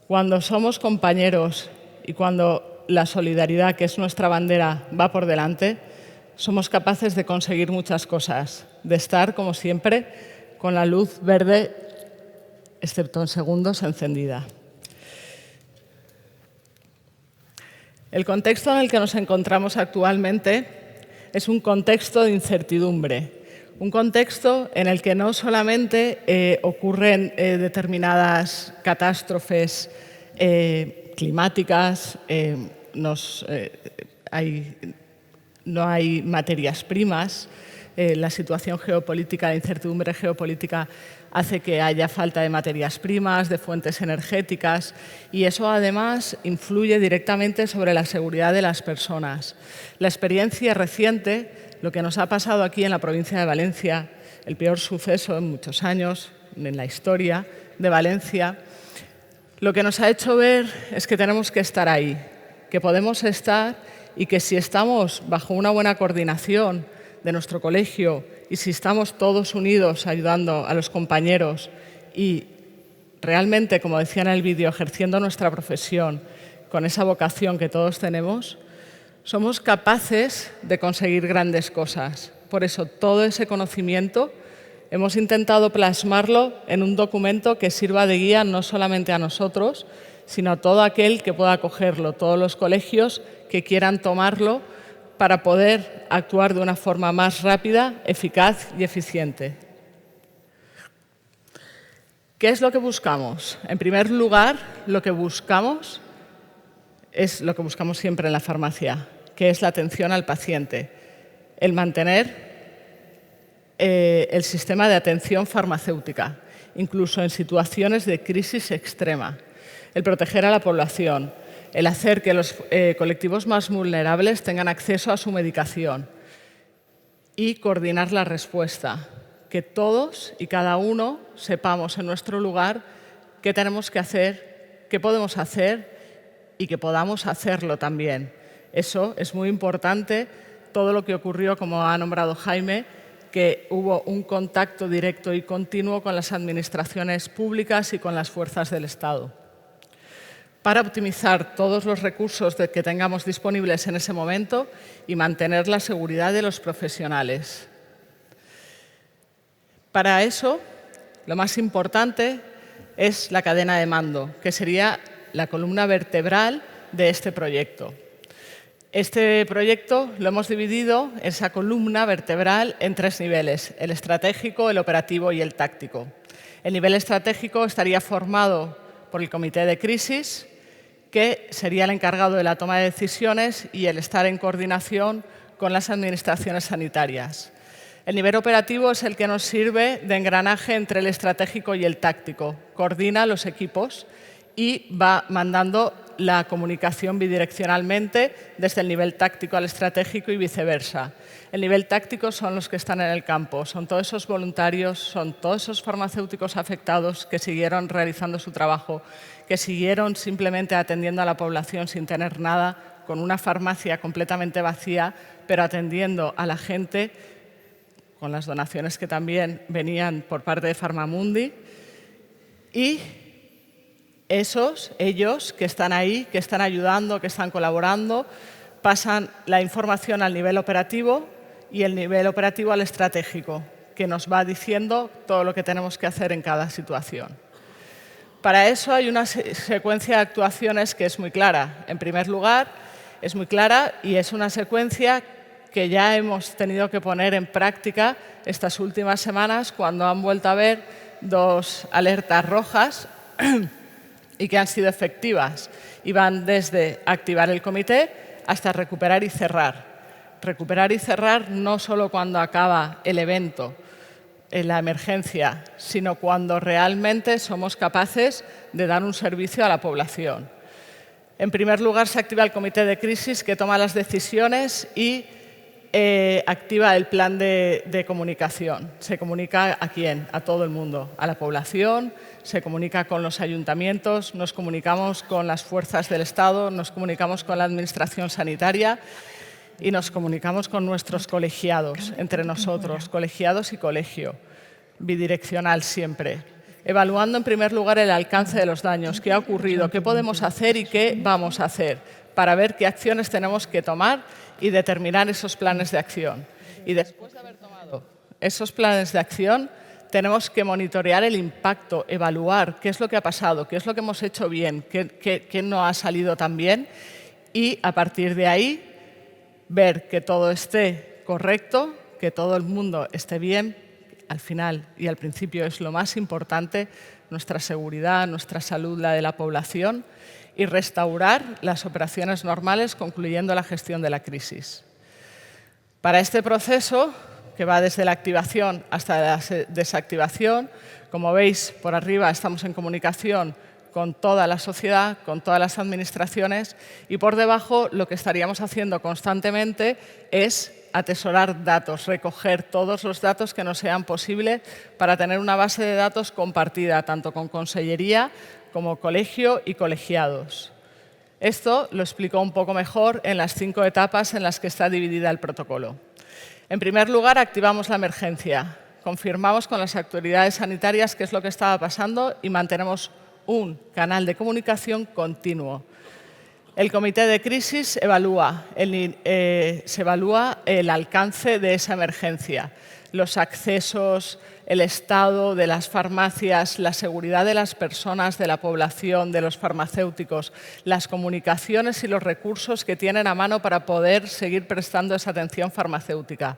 cuando somos compañeros y cuando la solidaridad, que es nuestra bandera, va por delante, somos capaces de conseguir muchas cosas, de estar, como siempre, con la luz verde, excepto en segundos, encendida. El contexto en el que nos encontramos actualmente es un contexto de incertidumbre. Un contexto en el que no solamente ocurren determinadas catástrofes climáticas, no hay materias primas, la situación geopolítica, la incertidumbre geopolítica hace que haya falta de materias primas, de fuentes energéticas y eso además influye directamente sobre la seguridad de las personas. La experiencia reciente, lo que nos ha pasado aquí en la provincia de Valencia, el peor suceso en muchos años en la historia de Valencia, lo que nos ha hecho ver es que tenemos que estar ahí, que podemos estar y que si estamos bajo una buena coordinación de nuestro colegio y si estamos todos unidos ayudando a los compañeros y realmente, como decía en el vídeo, ejerciendo nuestra profesión con esa vocación que todos tenemos, somos capaces de conseguir grandes cosas. Por eso, todo ese conocimiento hemos intentado plasmarlo en un documento que sirva de guía no solamente a nosotros, sino a todo aquel que pueda cogerlo, todos los colegios que quieran tomarlo para poder actuar de una forma más rápida, eficaz y eficiente. ¿Qué es lo que buscamos? En primer lugar, lo que buscamos es lo que buscamos siempre en la farmacia, que es la atención al paciente, el mantener el sistema de atención farmacéutica, incluso en situaciones de crisis extrema, el proteger a la población, el hacer que los colectivos más vulnerables tengan acceso a su medicación y coordinar la respuesta, que todos y cada uno sepamos en nuestro lugar qué tenemos que hacer, qué podemos hacer y que podamos hacerlo también. Eso es muy importante, todo lo que ocurrió, como ha nombrado Jaime, que hubo un contacto directo y continuo con las administraciones públicas y con las fuerzas del Estado, para optimizar todos los recursos que tengamos disponibles en ese momento y mantener la seguridad de los profesionales. Para eso, lo más importante es la cadena de mando, que sería la columna vertebral de este proyecto. Este proyecto lo hemos dividido, esa columna vertebral, en 3 niveles: el estratégico, el operativo y el táctico. El nivel estratégico estaría formado por el comité de crisis, que sería el encargado de la toma de decisiones y el estar en coordinación con las administraciones sanitarias. El nivel operativo es el que nos sirve de engranaje entre el estratégico y el táctico. Coordina los equipos y va mandando la comunicación bidireccionalmente desde el nivel táctico al estratégico y viceversa. El nivel táctico son los que están en el campo, son todos esos voluntarios, son todos esos farmacéuticos afectados que siguieron realizando su trabajo, que siguieron simplemente atendiendo a la población sin tener nada, con una farmacia completamente vacía, pero atendiendo a la gente con las donaciones que también venían por parte de Farmamundi. Y ellos que están ahí, que están ayudando, que están colaborando, pasan la información al nivel operativo y el nivel operativo al estratégico, que nos va diciendo todo lo que tenemos que hacer en cada situación. Para eso hay una secuencia de actuaciones que es muy clara. En primer lugar, es muy clara y es una secuencia que ya hemos tenido que poner en práctica estas últimas semanas cuando han vuelto a haber 2 alertas rojas y que han sido efectivas. Y van desde activar el comité hasta recuperar y cerrar. Recuperar y cerrar no solo cuando acaba el evento, en la emergencia, sino cuando realmente somos capaces de dar un servicio a la población. En primer lugar, se activa el comité de crisis, que toma las decisiones y activa el plan de comunicación. Se comunica ¿a quién? A todo el mundo, a la población, se comunica con los ayuntamientos, nos comunicamos con las fuerzas del Estado, nos comunicamos con la administración sanitaria y nos comunicamos con nuestros colegiados, entre nosotros, colegiados y colegio, bidireccional siempre. Evaluando en primer lugar el alcance de los daños, qué ha ocurrido, qué podemos hacer y qué vamos a hacer, para ver qué acciones tenemos que tomar y determinar esos planes de acción. Y después de haber tomado esos planes de acción, tenemos que monitorear el impacto, evaluar qué es lo que ha pasado, qué es lo que hemos hecho bien, qué no ha salido tan bien y a partir de ahí ver que todo esté correcto, que todo el mundo esté bien. Al final y al principio es lo más importante, nuestra seguridad, nuestra salud, la de la población, y restaurar las operaciones normales, concluyendo la gestión de la crisis. Para este proceso, que va desde la activación hasta la desactivación, como veis por arriba estamos en comunicación con toda la sociedad, con todas las administraciones, y por debajo lo que estaríamos haciendo constantemente es atesorar datos, recoger todos los datos que nos sean posibles para tener una base de datos compartida, tanto con Consellería como colegio y colegiados. Esto lo explicó un poco mejor en las 5 etapas en las que está dividida el protocolo. En primer lugar, activamos la emergencia. Confirmamos con las autoridades sanitarias qué es lo que estaba pasando y mantenemos un canal de comunicación continuo. El comité de crisis se evalúa el alcance de esa emergencia, los accesos, el estado de las farmacias, la seguridad de las personas, de la población, de los farmacéuticos, las comunicaciones y los recursos que tienen a mano para poder seguir prestando esa atención farmacéutica,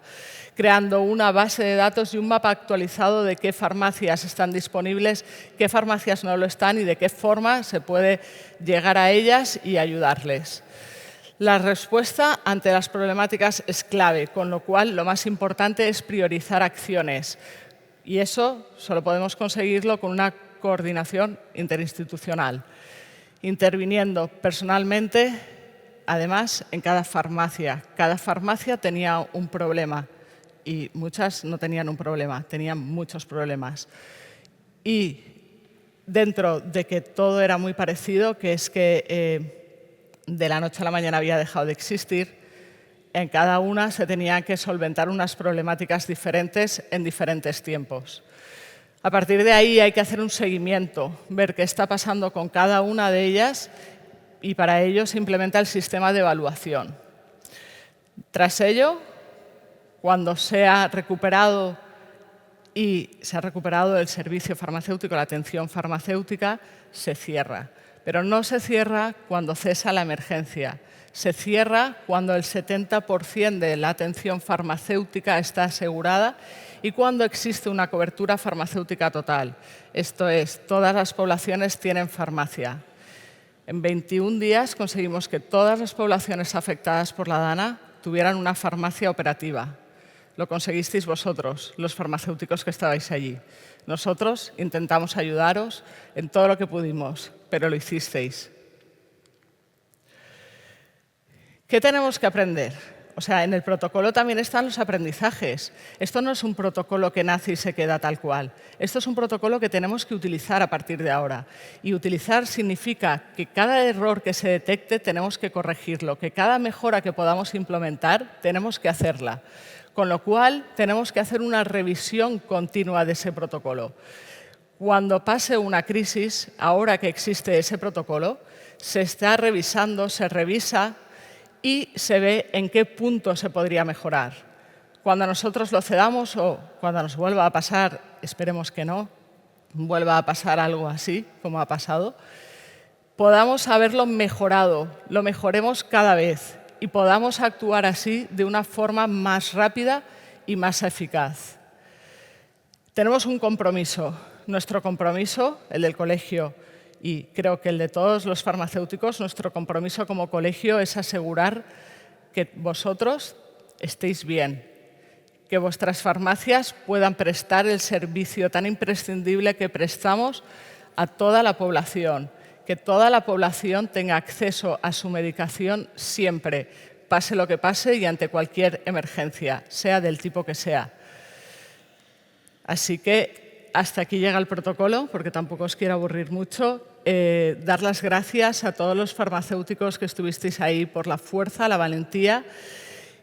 creando una base de datos y un mapa actualizado de qué farmacias están disponibles, qué farmacias no lo están y de qué forma se puede llegar a ellas y ayudarles. La respuesta ante las problemáticas es clave, con lo cual lo más importante es priorizar acciones. Y eso solo podemos conseguirlo con una coordinación interinstitucional, interviniendo personalmente, además, en cada farmacia. Cada farmacia tenía un problema y muchas no tenían un problema, tenían muchos problemas. Y dentro de que todo era muy parecido, que es que de la noche a la mañana había dejado de existir, en cada una se tenían que solventar unas problemáticas diferentes en diferentes tiempos. A partir de ahí hay que hacer un seguimiento, ver qué está pasando con cada una de ellas y para ello se implementa el sistema de evaluación. Tras ello, cuando se ha recuperado el servicio farmacéutico, la atención farmacéutica, se cierra. Pero no se cierra cuando cesa la emergencia. Se cierra cuando el 70% de la atención farmacéutica está asegurada y cuando existe una cobertura farmacéutica total. Esto es, todas las poblaciones tienen farmacia. En 21 días conseguimos que todas las poblaciones afectadas por la DANA tuvieran una farmacia operativa. Lo conseguisteis vosotros, los farmacéuticos que estabais allí. Nosotros intentamos ayudaros en todo lo que pudimos, pero lo hicisteis. ¿Qué tenemos que aprender? O sea, en el protocolo también están los aprendizajes. Esto no es un protocolo que nace y se queda tal cual. Esto es un protocolo que tenemos que utilizar a partir de ahora. Y utilizar significa que cada error que se detecte tenemos que corregirlo, que cada mejora que podamos implementar tenemos que hacerla. Con lo cual, tenemos que hacer una revisión continua de ese protocolo. Cuando pase una crisis, ahora que existe ese protocolo, se está revisando, se revisa y se ve en qué punto se podría mejorar. Cuando nosotros lo cedamos o cuando nos vuelva a pasar, esperemos que no, vuelva a pasar algo así como ha pasado, podamos haberlo mejorado, lo mejoremos cada vez y podamos actuar así de una forma más rápida y más eficaz. Tenemos un compromiso. Nuestro compromiso, el del colegio y creo que el de todos los farmacéuticos, nuestro compromiso como colegio es asegurar que vosotros estéis bien, que vuestras farmacias puedan prestar el servicio tan imprescindible que prestamos a toda la población, que toda la población tenga acceso a su medicación siempre, pase lo que pase y ante cualquier emergencia, sea del tipo que sea. Así que hasta aquí llega el protocolo, porque tampoco os quiero aburrir mucho. Dar las gracias a todos los farmacéuticos que estuvisteis ahí por la fuerza, la valentía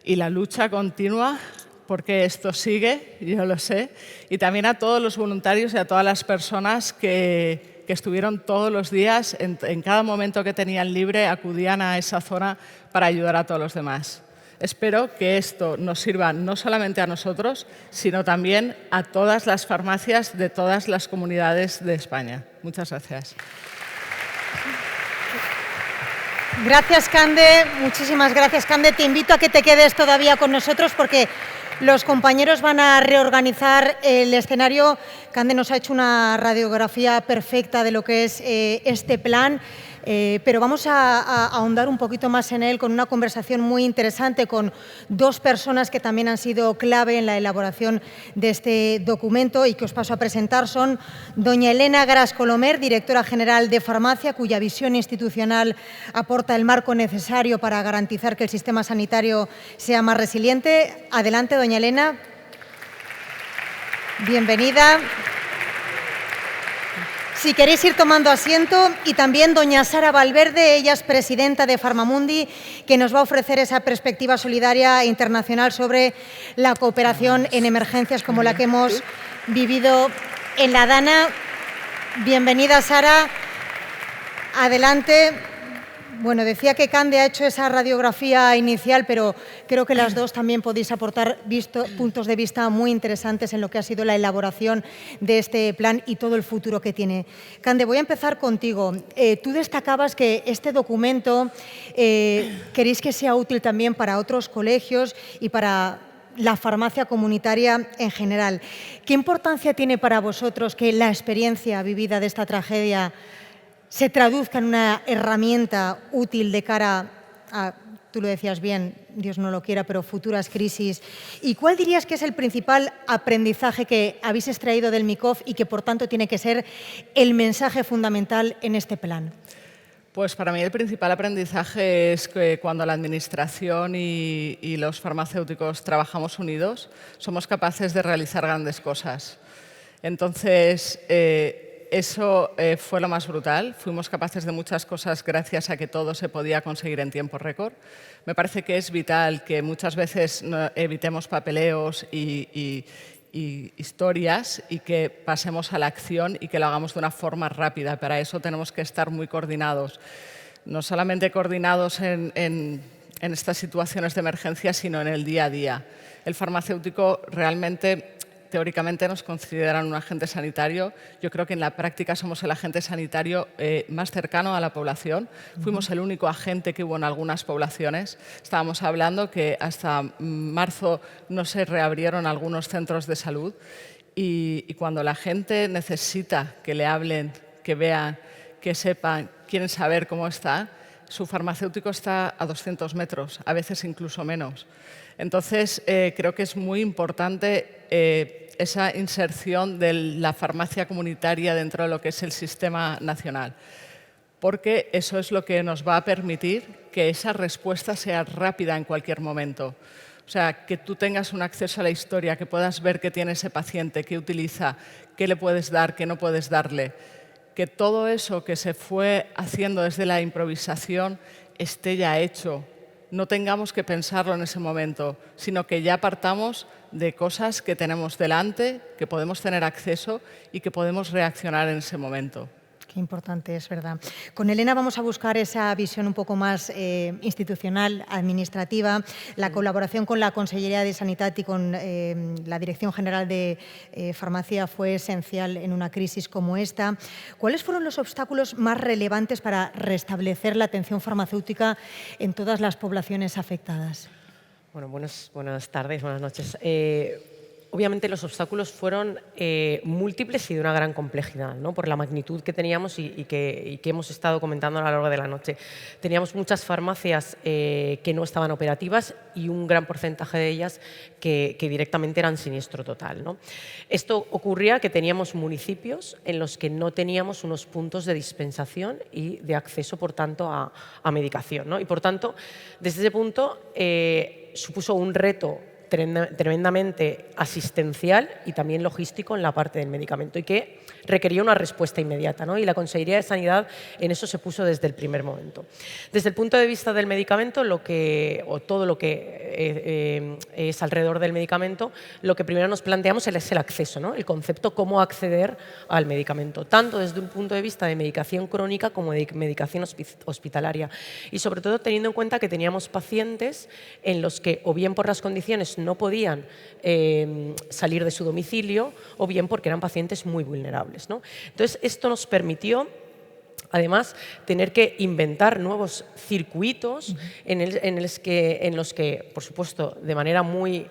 y la lucha continua, porque esto sigue, yo lo sé, y también a todos los voluntarios y a todas las personas que estuvieron todos los días, en cada momento que tenían libre, acudían a esa zona para ayudar a todos los demás. Espero que esto nos sirva no solamente a nosotros, sino también a todas las farmacias de todas las comunidades de España. Muchas gracias. Gracias, Cande. Muchísimas gracias, Cande. Te invito a que te quedes todavía con nosotros porque los compañeros van a reorganizar el escenario. Cande nos ha hecho una radiografía perfecta de lo que es este plan. Pero vamos a ahondar un poquito más en él con una conversación muy interesante con dos personas que también han sido clave en la elaboración de este documento y que os paso a presentar. Son doña Elena Gras Colomer, directora general de Farmacia, cuya visión institucional aporta el marco necesario para garantizar que el sistema sanitario sea más resiliente. Adelante, doña Elena. Bienvenida. Si queréis ir tomando asiento, y también doña Sara Valverde, ella es presidenta de Farmamundi, que nos va a ofrecer esa perspectiva solidaria e internacional sobre la cooperación en emergencias como la que hemos vivido en la DANA. Bienvenida, Sara. Adelante. Bueno, decía que Cande ha hecho esa radiografía inicial, pero creo que las dos también podéis aportar puntos de vista muy interesantes en lo que ha sido la elaboración de este plan y todo el futuro que tiene. Cande, voy a empezar contigo. Tú destacabas que este documento queréis que sea útil también para otros colegios y para la farmacia comunitaria en general. ¿Qué importancia tiene para vosotros que la experiencia vivida de esta tragedia se traduzca en una herramienta útil de cara a tú lo decías bien, Dios no lo quiera, pero futuras crisis. ¿Y cuál dirías que es el principal aprendizaje que habéis extraído del MICOF y que, por tanto, tiene que ser el mensaje fundamental en este plan? Pues para mí el principal aprendizaje es que cuando la Administración y los farmacéuticos trabajamos unidos, somos capaces de realizar grandes cosas. Entonces, eso fue lo más brutal. Fuimos capaces de muchas cosas gracias a que todo se podía conseguir en tiempo récord. Me parece que es vital que muchas veces evitemos papeleos y historias y que pasemos a la acción y que lo hagamos de una forma rápida. Para eso tenemos que estar muy coordinados. No solamente coordinados en estas situaciones de emergencia, sino en el día a día. El farmacéutico realmente, teóricamente, nos consideran un agente sanitario. Yo creo que en la práctica somos el agente sanitario más cercano a la población. Fuimos el único agente que hubo en algunas poblaciones. Estábamos hablando que hasta marzo no se reabrieron algunos centros de salud y cuando la gente necesita que le hablen, que vean, que sepan, quieren saber cómo está, su farmacéutico está a 200 metros, a veces incluso menos. Entonces, creo que es muy importante esa inserción de la farmacia comunitaria dentro de lo que es el sistema nacional, porque eso es lo que nos va a permitir que esa respuesta sea rápida en cualquier momento. O sea, que tú tengas un acceso a la historia, que puedas ver qué tiene ese paciente, qué utiliza, qué le puedes dar, qué no puedes darle. Que todo eso que se fue haciendo desde la improvisación esté ya hecho. No tengamos que pensarlo en ese momento, sino que ya partamos de cosas que tenemos delante, que podemos tener acceso y que podemos reaccionar en ese momento. Qué importante, es verdad. Con Elena vamos a buscar esa visión un poco más institucional, administrativa. La colaboración con la Consellería de Sanidad y con la Dirección General de Farmacia fue esencial en una crisis como esta. ¿Cuáles fueron los obstáculos más relevantes para restablecer la atención farmacéutica en todas las poblaciones afectadas? Bueno, buenas tardes, buenas noches. Obviamente los obstáculos fueron múltiples y de una gran complejidad, ¿no? Por la magnitud que teníamos y que hemos estado comentando a lo largo de la noche. Teníamos muchas farmacias que no estaban operativas y un gran porcentaje de ellas que directamente eran siniestro total, ¿no? Esto ocurría que teníamos municipios en los que no teníamos unos puntos de dispensación y de acceso, por tanto, a medicación, ¿no? Y, por tanto, desde ese punto supuso un reto tremendamente asistencial y también logístico en la parte del medicamento y que requería una respuesta inmediata, ¿no? Y la Consellería de Sanidad en eso se puso desde el primer momento. Desde el punto de vista del medicamento, todo lo que es alrededor del medicamento, lo que primero nos planteamos es el acceso, ¿no? El concepto cómo acceder al medicamento, tanto desde un punto de vista de medicación crónica como de medicación hospitalaria. Y sobre todo teniendo en cuenta que teníamos pacientes en los que o bien por las condiciones no podían salir de su domicilio o bien porque eran pacientes muy vulnerables, ¿no? Entonces, esto nos permitió, además, tener que inventar nuevos circuitos en los que, por supuesto, de manera muy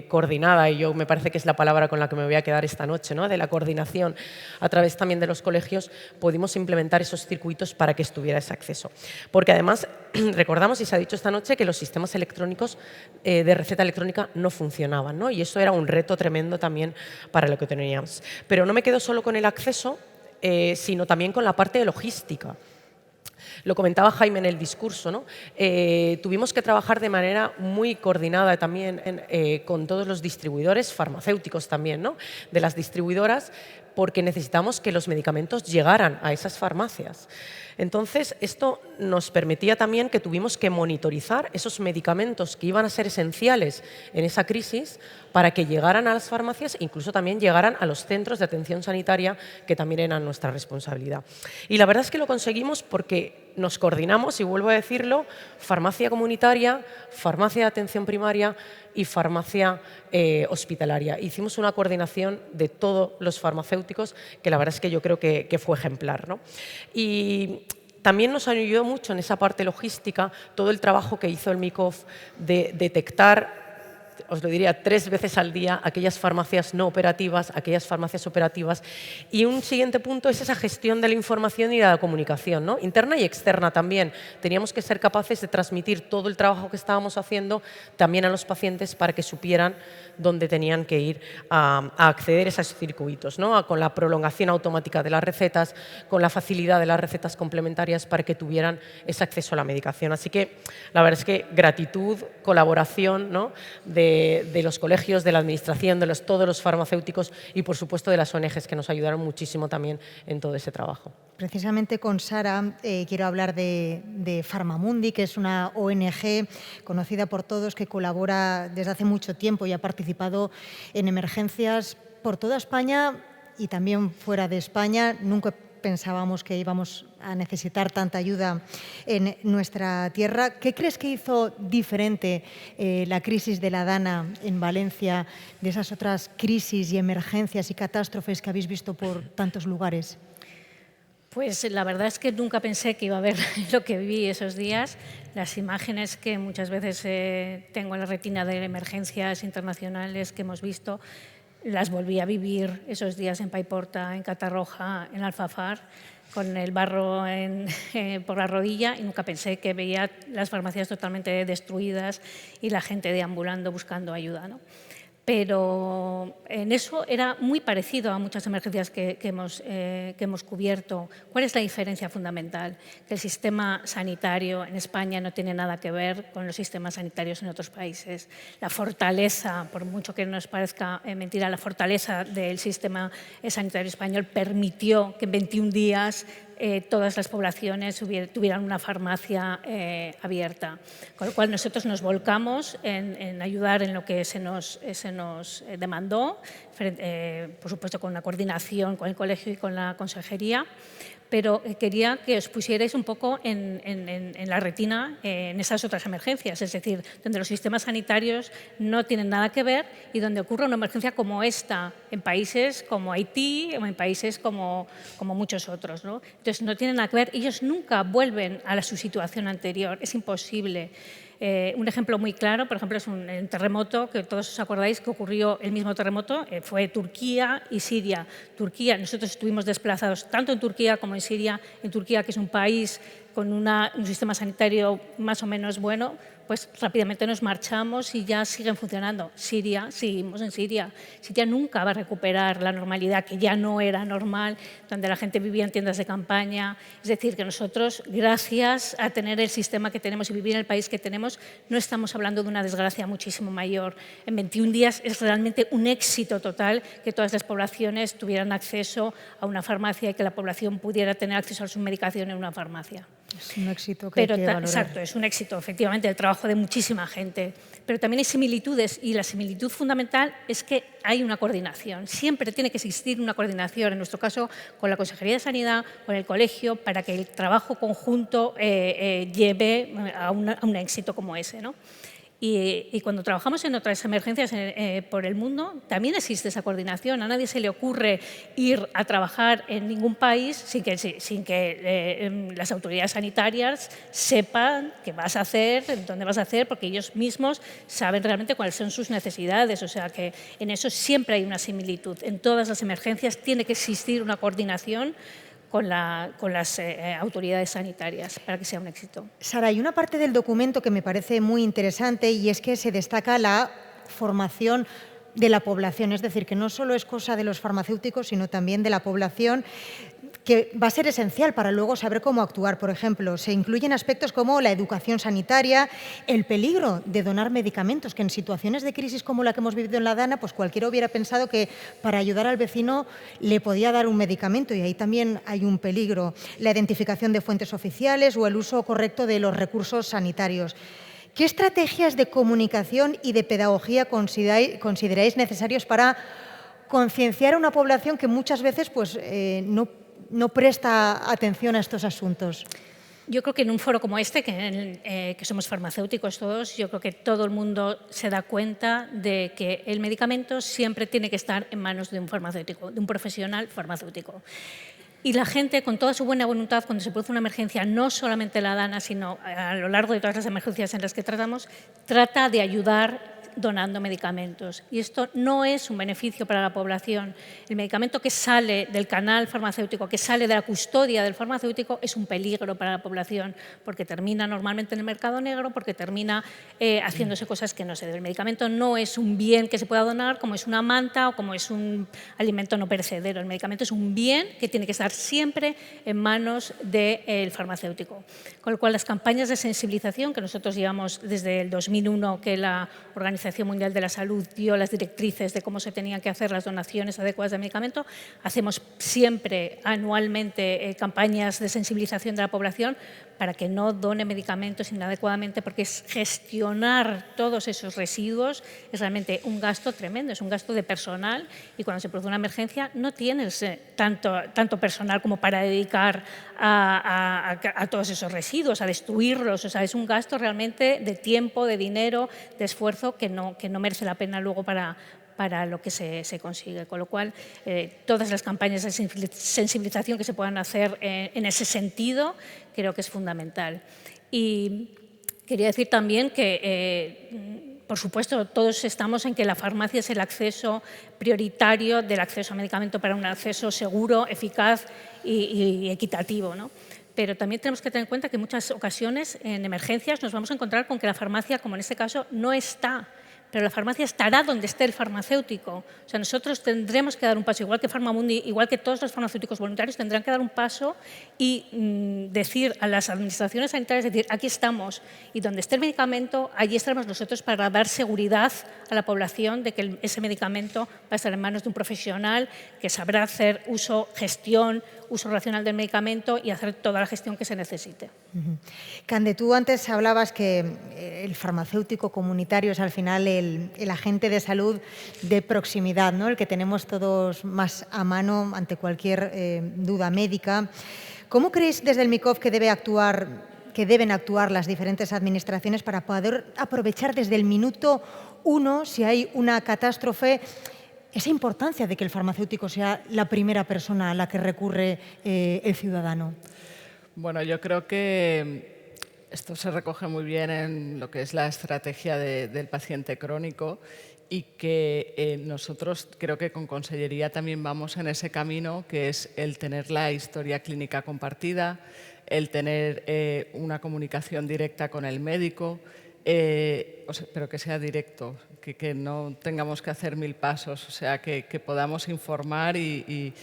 coordinada, y me parece que es la palabra con la que me voy a quedar esta noche, ¿no? De la coordinación a través también de los colegios, pudimos implementar esos circuitos para que estuviera ese acceso. Porque además, recordamos, y se ha dicho esta noche, que los sistemas electrónicos de receta electrónica no funcionaban, ¿no? Y eso era un reto tremendo también para lo que teníamos. Pero no me quedo solo con el acceso, sino también con la parte de logística. Lo comentaba Jaime en el discurso, ¿no? Tuvimos que trabajar de manera muy coordinada también con todos los distribuidores, farmacéuticos también, ¿no? De las distribuidoras, porque necesitamos que los medicamentos llegaran a esas farmacias. Entonces, esto nos permitía también que tuvimos que monitorizar esos medicamentos que iban a ser esenciales en esa crisis para que llegaran a las farmacias e incluso también llegaran a los centros de atención sanitaria, que también eran nuestra responsabilidad. Y la verdad es que lo conseguimos porque nos coordinamos, y vuelvo a decirlo, farmacia comunitaria, farmacia de atención primaria y farmacia hospitalaria. Hicimos una coordinación de todos los farmacéuticos que la verdad es que yo creo que fue ejemplar, ¿no? Y también nos ayudó mucho en esa parte logística todo el trabajo que hizo el MICOF de detectar os lo diría, 3 veces al día, aquellas farmacias no operativas, aquellas farmacias operativas. Y un siguiente punto es esa gestión de la información y de la comunicación, ¿no? Interna y externa también. Teníamos que ser capaces de transmitir todo el trabajo que estábamos haciendo también a los pacientes para que supieran dónde tenían que ir a acceder a esos circuitos, ¿no? Con la prolongación automática de las recetas, con la facilidad de las recetas complementarias para que tuvieran ese acceso a la medicación. Así que la verdad es que gratitud, colaboración, ¿no? de los colegios, de la administración, de todos los farmacéuticos y, por supuesto, de las ONGs que nos ayudaron muchísimo también en todo ese trabajo. Precisamente con Sara quiero hablar de Farmamundi, que es una ONG conocida por todos que colabora desde hace mucho tiempo y ha participado en emergencias por toda España y también fuera de España. Nunca pensábamos que íbamos a necesitar tanta ayuda en nuestra tierra. ¿Qué crees que hizo diferente la crisis de la Dana en Valencia de esas otras crisis y emergencias y catástrofes que habéis visto por tantos lugares? Pues la verdad es que nunca pensé que iba a ver lo que viví esos días. Las imágenes que muchas veces tengo en la retina de emergencias internacionales que hemos visto, las volví a vivir esos días en Paiporta, en Catarroja, en Alfafar, con el barro por la rodilla, y nunca pensé que veía las farmacias totalmente destruidas y la gente deambulando buscando ayuda, ¿no? Pero en eso era muy parecido a muchas emergencias que hemos cubierto. ¿Cuál es la diferencia fundamental? Que el sistema sanitario en España no tiene nada que ver con los sistemas sanitarios en otros países. La fortaleza, por mucho que nos parezca mentira, la fortaleza del sistema sanitario español permitió que en 21 días todas las poblaciones tuvieran una farmacia abierta. Con lo cual nosotros nos volcamos en ayudar en lo que se nos demandó, por supuesto con una coordinación con el colegio y con la consejería, pero quería que os pusierais un poco en la retina en esas otras emergencias, es decir, donde los sistemas sanitarios no tienen nada que ver y donde ocurre una emergencia como esta en países como Haití o en países como muchos otros, ¿no? Entonces no tienen nada que ver, ellos nunca vuelven a su situación anterior, es imposible. Un ejemplo muy claro, por ejemplo, es un terremoto que todos os acordáis que ocurrió el mismo terremoto, fue Turquía y Siria. Turquía, nosotros estuvimos desplazados tanto en Turquía como en Siria. En Turquía, que es un país con un sistema sanitario más o menos bueno, pues rápidamente nos marchamos y ya siguen funcionando. Siria, seguimos en Siria. Siria nunca va a recuperar la normalidad, que ya no era normal, donde la gente vivía en tiendas de campaña. Es decir, que nosotros, gracias a tener el sistema que tenemos y vivir en el país que tenemos, no estamos hablando de una desgracia muchísimo mayor. En 21 días es realmente un éxito total que todas las poblaciones tuvieran acceso a una farmacia y que la población pudiera tener acceso a su medicación en una farmacia. Es un éxito que hay que valorar. Exacto, es un éxito, efectivamente, el trabajo de muchísima gente. Pero también hay similitudes y la similitud fundamental es que hay una coordinación. Siempre tiene que existir una coordinación, en nuestro caso con la Consejería de Sanidad, con el colegio, para que el trabajo conjunto lleve a un éxito como ese, ¿no? Y cuando trabajamos en otras emergencias por el mundo, también existe esa coordinación. A nadie se le ocurre ir a trabajar en ningún país sin que las autoridades sanitarias sepan qué vas a hacer, dónde vas a hacer, porque ellos mismos saben realmente cuáles son sus necesidades. O sea que en eso siempre hay una similitud. En todas las emergencias tiene que existir una coordinación con las autoridades sanitarias para que sea un éxito. Sara, hay una parte del documento que me parece muy interesante y es que se destaca la formación de la población, es decir, que no solo es cosa de los farmacéuticos, sino también de la población, que va a ser esencial para luego saber cómo actuar. Por ejemplo, se incluyen aspectos como la educación sanitaria, el peligro de donar medicamentos, que en situaciones de crisis como la que hemos vivido en la Dana, pues cualquiera hubiera pensado que para ayudar al vecino le podía dar un medicamento y ahí también hay un peligro. La identificación de fuentes oficiales o el uso correcto de los recursos sanitarios. ¿Qué estrategias de comunicación y de pedagogía consideráis necesarios para concienciar a una población que muchas veces pues, no presta atención a estos asuntos? Yo creo que en un foro como este, que somos farmacéuticos todos, yo creo que todo el mundo se da cuenta de que el medicamento siempre tiene que estar en manos de un farmacéutico, de un profesional farmacéutico. Y la gente, con toda su buena voluntad, cuando se produce una emergencia, no solamente la Dana, sino a lo largo de todas las emergencias en las que tratamos, trata de ayudar donando medicamentos. Y esto no es un beneficio para la población. El medicamento que sale del canal farmacéutico, que sale de la custodia del farmacéutico, es un peligro para la población, porque termina normalmente en el mercado negro, porque termina haciéndose cosas que no se deben. El medicamento no es un bien que se pueda donar como es una manta o como es un alimento no perecedero. El medicamento es un bien que tiene que estar siempre en manos del farmacéutico. Con lo cual, las campañas de sensibilización que nosotros llevamos desde el 2001, que la Organización Mundial de la Salud dio las directrices de cómo se tenían que hacer las donaciones adecuadas de medicamento, hacemos siempre anualmente campañas de sensibilización de la población para que no done medicamentos inadecuadamente, porque es gestionar todos esos residuos es realmente un gasto tremendo, es un gasto de personal, y cuando se produce una emergencia no tienes tanto personal como para dedicar a todos esos residuos, a destruirlos. O sea, es un gasto realmente de tiempo, de dinero, de esfuerzo que no merece la pena luego para lo que se consigue. Con lo cual, todas las campañas de sensibilización que se puedan hacer en ese sentido creo que es fundamental. Y quería decir también que, por supuesto, todos estamos en que la farmacia es el acceso prioritario del acceso a medicamento para un acceso seguro, eficaz y equitativo, ¿no? Pero también tenemos que tener en cuenta que en muchas ocasiones, en emergencias, nos vamos a encontrar con que la farmacia, como en este caso, no está. Pero la farmacia estará donde esté el farmacéutico. O sea, nosotros tendremos que dar un paso, igual que Farmamundi, igual que todos los farmacéuticos voluntarios, tendrán que dar un paso y decir a las administraciones sanitarias, decir, aquí estamos, y donde esté el medicamento, allí estaremos nosotros para dar seguridad a la población de que ese medicamento va a estar en manos de un profesional que sabrá hacer gestión, uso racional del medicamento y hacer toda la gestión que se necesite. Cande, tú antes hablabas que el farmacéutico comunitario es al final el agente de salud de proximidad, ¿no? El que tenemos todos más a mano ante cualquier duda médica. ¿Cómo creéis desde el MICOF que deben actuar las diferentes administraciones para poder aprovechar desde el minuto 1, si hay una catástrofe, esa importancia de que el farmacéutico sea la primera persona a la que recurre el ciudadano? Bueno, yo creo que esto se recoge muy bien en lo que es la estrategia del paciente crónico, y que nosotros creo que con Consellería también vamos en ese camino, que es el tener la historia clínica compartida, el tener una comunicación directa con el médico, pero que sea directo, que no tengamos que hacer 1000 pasos, o sea, que podamos informar y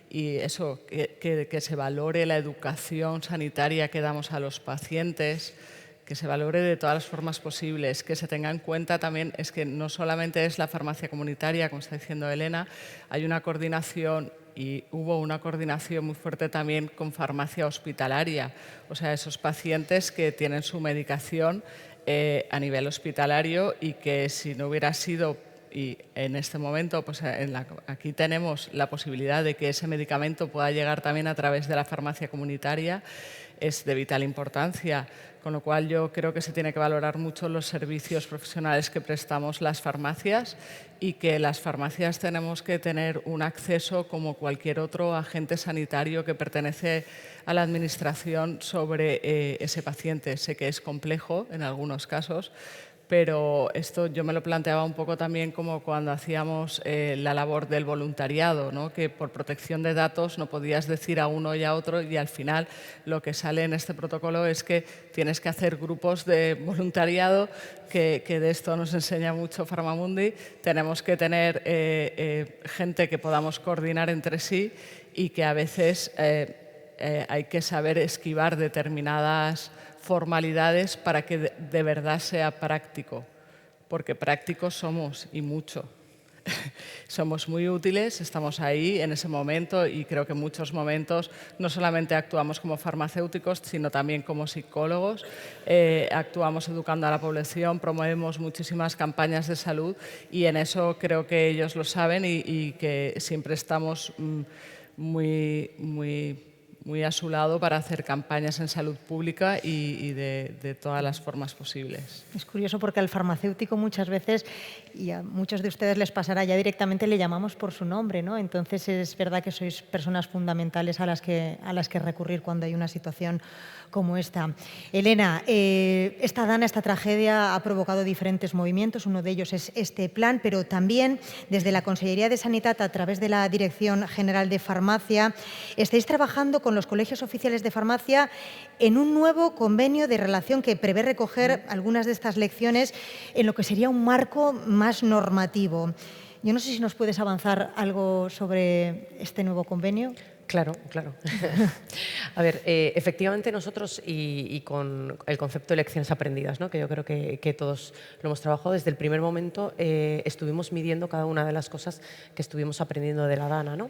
eso, que se valore la educación sanitaria que damos a los pacientes, que se valore de todas las formas posibles, que se tenga en cuenta también, es que no solamente es la farmacia comunitaria, como está diciendo Elena, hay una coordinación y hubo una coordinación muy fuerte también con farmacia hospitalaria, o sea, esos pacientes que tienen su medicación a nivel hospitalario y que si no hubiera sido, y en este momento pues aquí tenemos la posibilidad de que ese medicamento pueda llegar también a través de la farmacia comunitaria, es de vital importancia, con lo cual yo creo que se tiene que valorar mucho los servicios profesionales que prestamos las farmacias, y que las farmacias tenemos que tener un acceso como cualquier otro agente sanitario que pertenece a la administración sobre ese paciente. Sé que es complejo en algunos casos, pero esto yo me lo planteaba un poco también como cuando hacíamos la labor del voluntariado, ¿no? Que por protección de datos no podías decir a uno y a otro, y al final lo que sale en este protocolo es que tienes que hacer grupos de voluntariado, que de esto nos enseña mucho Farmamundi. Tenemos que tener gente que podamos coordinar entre sí, y que a veces hay que saber esquivar determinadas formalidades para que de verdad sea práctico, porque prácticos somos y mucho. Somos muy útiles, estamos ahí en ese momento, y creo que en muchos momentos no solamente actuamos como farmacéuticos, sino también como psicólogos, actuamos educando a la población, promovemos muchísimas campañas de salud, y en eso creo que ellos lo saben, y que siempre estamos muy a su lado para hacer campañas en salud pública y de todas las formas posibles. Es curioso porque al farmacéutico muchas veces y a muchos de ustedes les pasará, ya directamente le llamamos por su nombre, ¿no? Entonces es verdad que sois personas fundamentales a las que recurrir cuando hay una situación como esta. Elena, esta dana, esta tragedia ha provocado diferentes movimientos, uno de ellos es este plan, pero también desde la Consellería de Sanitat, a través de la Dirección General de Farmacia, estáis trabajando con los colegios oficiales de farmacia en un nuevo convenio de relación que prevé recoger algunas de estas lecciones en lo que sería un marco más normativo. Yo no sé si nos puedes avanzar algo sobre este nuevo convenio. Claro, claro. A ver, efectivamente nosotros y con el concepto de lecciones aprendidas, ¿no? Que yo creo que todos lo hemos trabajado desde el primer momento, estuvimos midiendo cada una de las cosas que estuvimos aprendiendo de la dana, ¿no?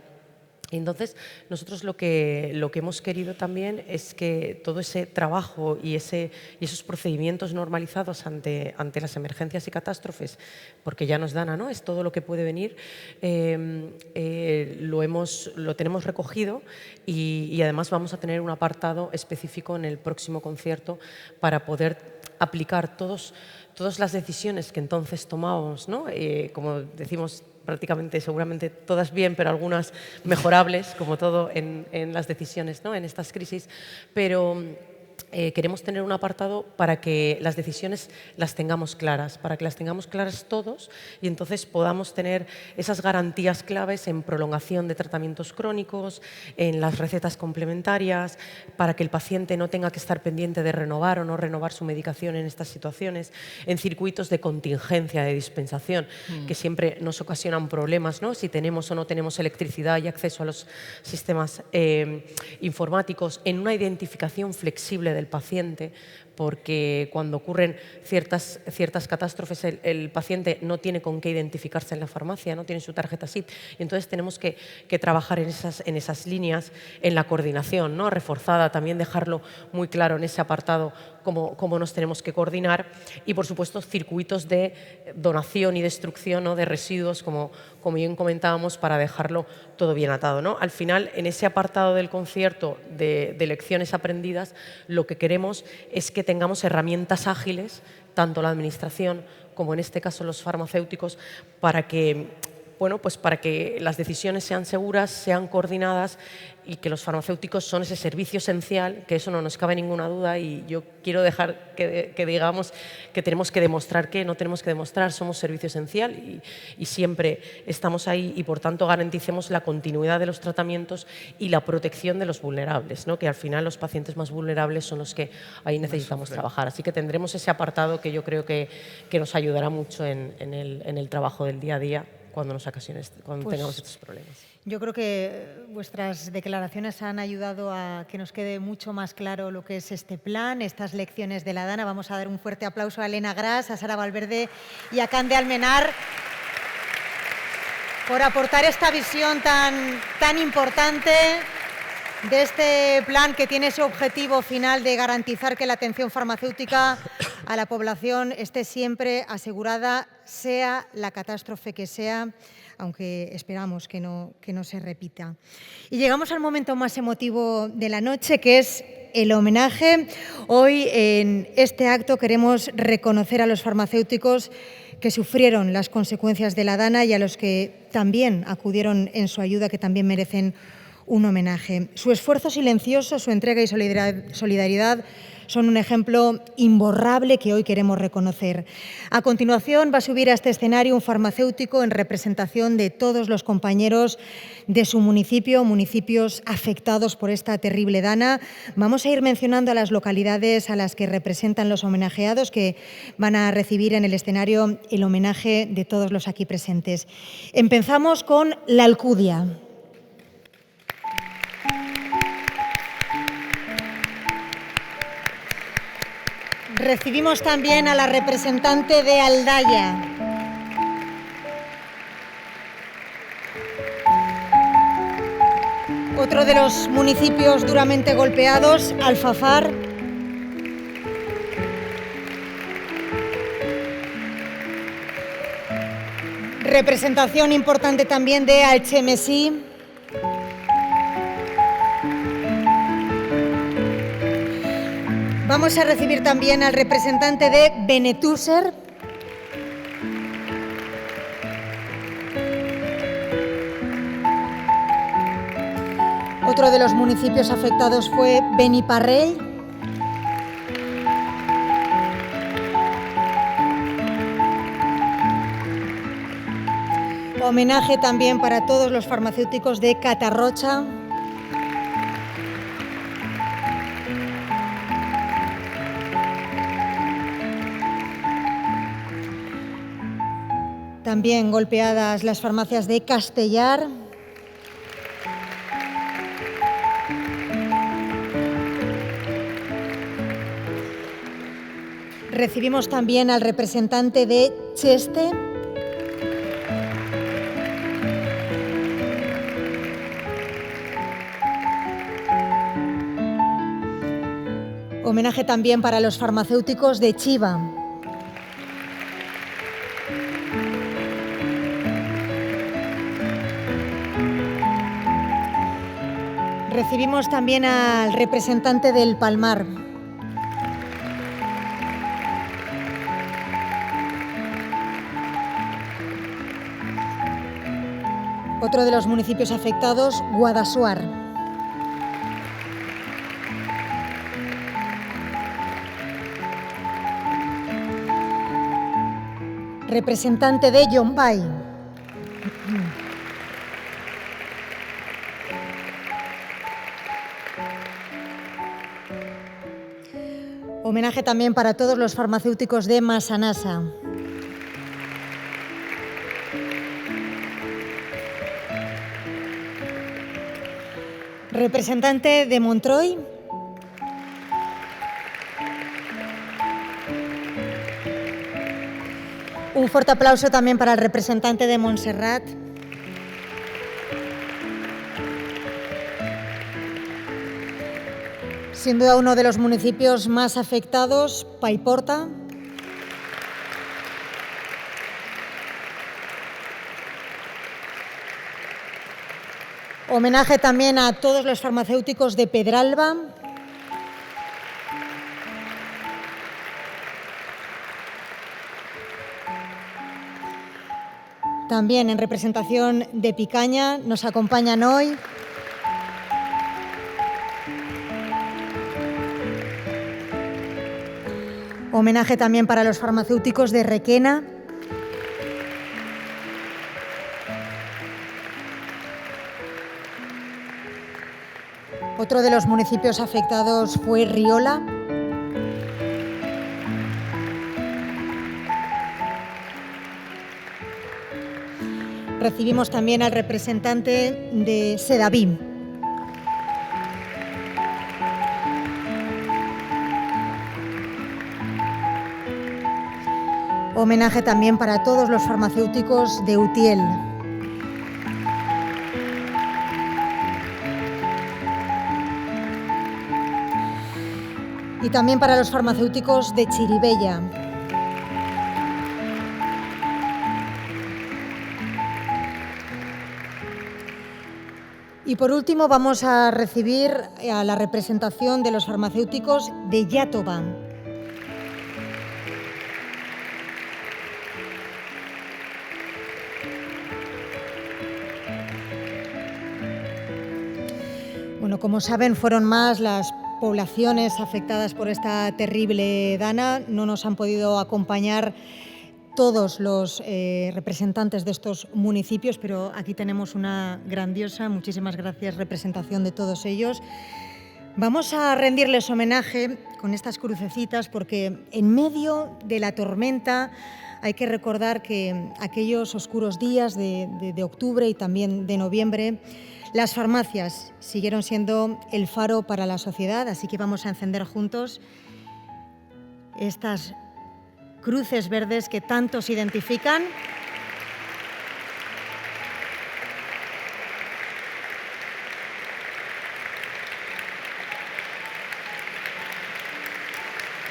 Y entonces, nosotros lo que hemos querido también es que todo ese trabajo y esos procedimientos normalizados ante las emergencias y catástrofes, porque ya nos dan, ¿no? Es todo lo que puede venir, lo tenemos recogido y además vamos a tener un apartado específico en el próximo concierto para poder aplicar todas las decisiones que entonces tomábamos, ¿no? Como decimos, prácticamente, seguramente todas bien, pero algunas mejorables, como todo en las decisiones, ¿no? En estas crisis, pero queremos tener un apartado para que las decisiones las tengamos claras, para que las tengamos claras todos y entonces podamos tener esas garantías claves en prolongación de tratamientos crónicos, en las recetas complementarias, para que el paciente no tenga que estar pendiente de renovar o no renovar su medicación en estas situaciones, en circuitos de contingencia de dispensación, que siempre nos ocasionan problemas, ¿no? Si tenemos o no tenemos electricidad y acceso a los sistemas informáticos, en una identificación flexible del paciente, porque cuando ocurren ciertas catástrofes el paciente no tiene con qué identificarse en la farmacia, no tiene su tarjeta SID y entonces tenemos que trabajar en esas líneas, en la coordinación, ¿no? Reforzada, también dejarlo muy claro en ese apartado cómo nos tenemos que coordinar y por supuesto circuitos de donación y destrucción, ¿no? De residuos, como bien comentábamos, para dejarlo todo bien atado, ¿no? Al final, en ese apartado del concierto de lecciones aprendidas, lo que queremos es que tengamos herramientas ágiles, tanto la administración como en este caso los farmacéuticos, para que las decisiones sean seguras, sean coordinadas y que los farmacéuticos son ese servicio esencial, que eso no nos cabe ninguna duda y yo quiero dejar que digamos que tenemos que demostrar que no tenemos que demostrar, somos servicio esencial y siempre estamos ahí y por tanto garanticemos la continuidad de los tratamientos y la protección de los vulnerables, ¿no? Que al final los pacientes más vulnerables son los que ahí necesitamos trabajar. Así que tendremos ese apartado que yo creo que nos ayudará mucho en el trabajo del día a día cuando tengamos estos problemas. Yo creo que vuestras declaraciones han ayudado a que nos quede mucho más claro lo que es este plan, estas lecciones de la dana. Vamos a dar un fuerte aplauso a Elena Gras, a Sara Valverde y a Cande Almenar por aportar esta visión tan importante de este plan que tiene ese objetivo final de garantizar que la atención farmacéutica a la población esté siempre asegurada, sea la catástrofe que sea, aunque esperamos que no se repita. Y llegamos al momento más emotivo de la noche, que es el homenaje. Hoy en este acto queremos reconocer a los farmacéuticos que sufrieron las consecuencias de la dana y a los que también acudieron en su ayuda, que también merecen un homenaje. Su esfuerzo silencioso, su entrega y solidaridad son un ejemplo imborrable que hoy queremos reconocer. A continuación va a subir a este escenario un farmacéutico en representación de todos los compañeros de su municipio, municipios afectados por esta terrible dana. Vamos a ir mencionando a las localidades a las que representan los homenajeados que van a recibir en el escenario el homenaje de todos los aquí presentes. Empezamos con La Alcudia. Recibimos también a la representante de Aldaya. Otro de los municipios duramente golpeados, Alfafar. Representación importante también de Alchemesí. Vamos a recibir también al representante de Benetúser. Otro de los municipios afectados fue Beniparrell. Homenaje también para todos los farmacéuticos de Catarrocha. También golpeadas las farmacias de Castellar. Recibimos también al representante de Cheste. Homenaje también para los farmacéuticos de Chiva. Recibimos también al representante del Palmar. Otro de los municipios afectados, Guadassuar. Representante de Llombai. Homenaje también para todos los farmacéuticos de Massanassa. Representante de Montroi. Un fuerte aplauso también para el representante de Montserrat. Sin duda uno de los municipios más afectados, Paiporta. Homenaje también a todos los farmacéuticos de Pedralba. También en representación de Picaña nos acompañan hoy homenaje también para los farmacéuticos de Requena. Otro de los municipios afectados fue Riola. Recibimos también al representante de Sedaví. Homenaje también para todos los farmacéuticos de Utiel. Y también para los farmacéuticos de Chirivella. Y por último vamos a recibir a la representación de los farmacéuticos de Iàtova. Bueno, como saben, fueron más las poblaciones afectadas por esta terrible dana. No nos han podido acompañar todos los representantes de estos municipios, pero aquí tenemos una grandiosa, muchísimas gracias, representación de todos ellos. Vamos a rendirles homenaje con estas crucecitas porque en medio de la tormenta hay que recordar que aquellos oscuros días de octubre y también de noviembre, las farmacias siguieron siendo el faro para la sociedad, así que vamos a encender juntos estas cruces verdes que tantos identifican.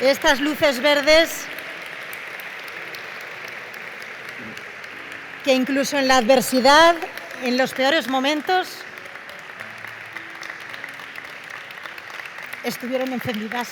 Estas luces verdes que incluso en la adversidad, en los peores momentos, estuvieron encendidas.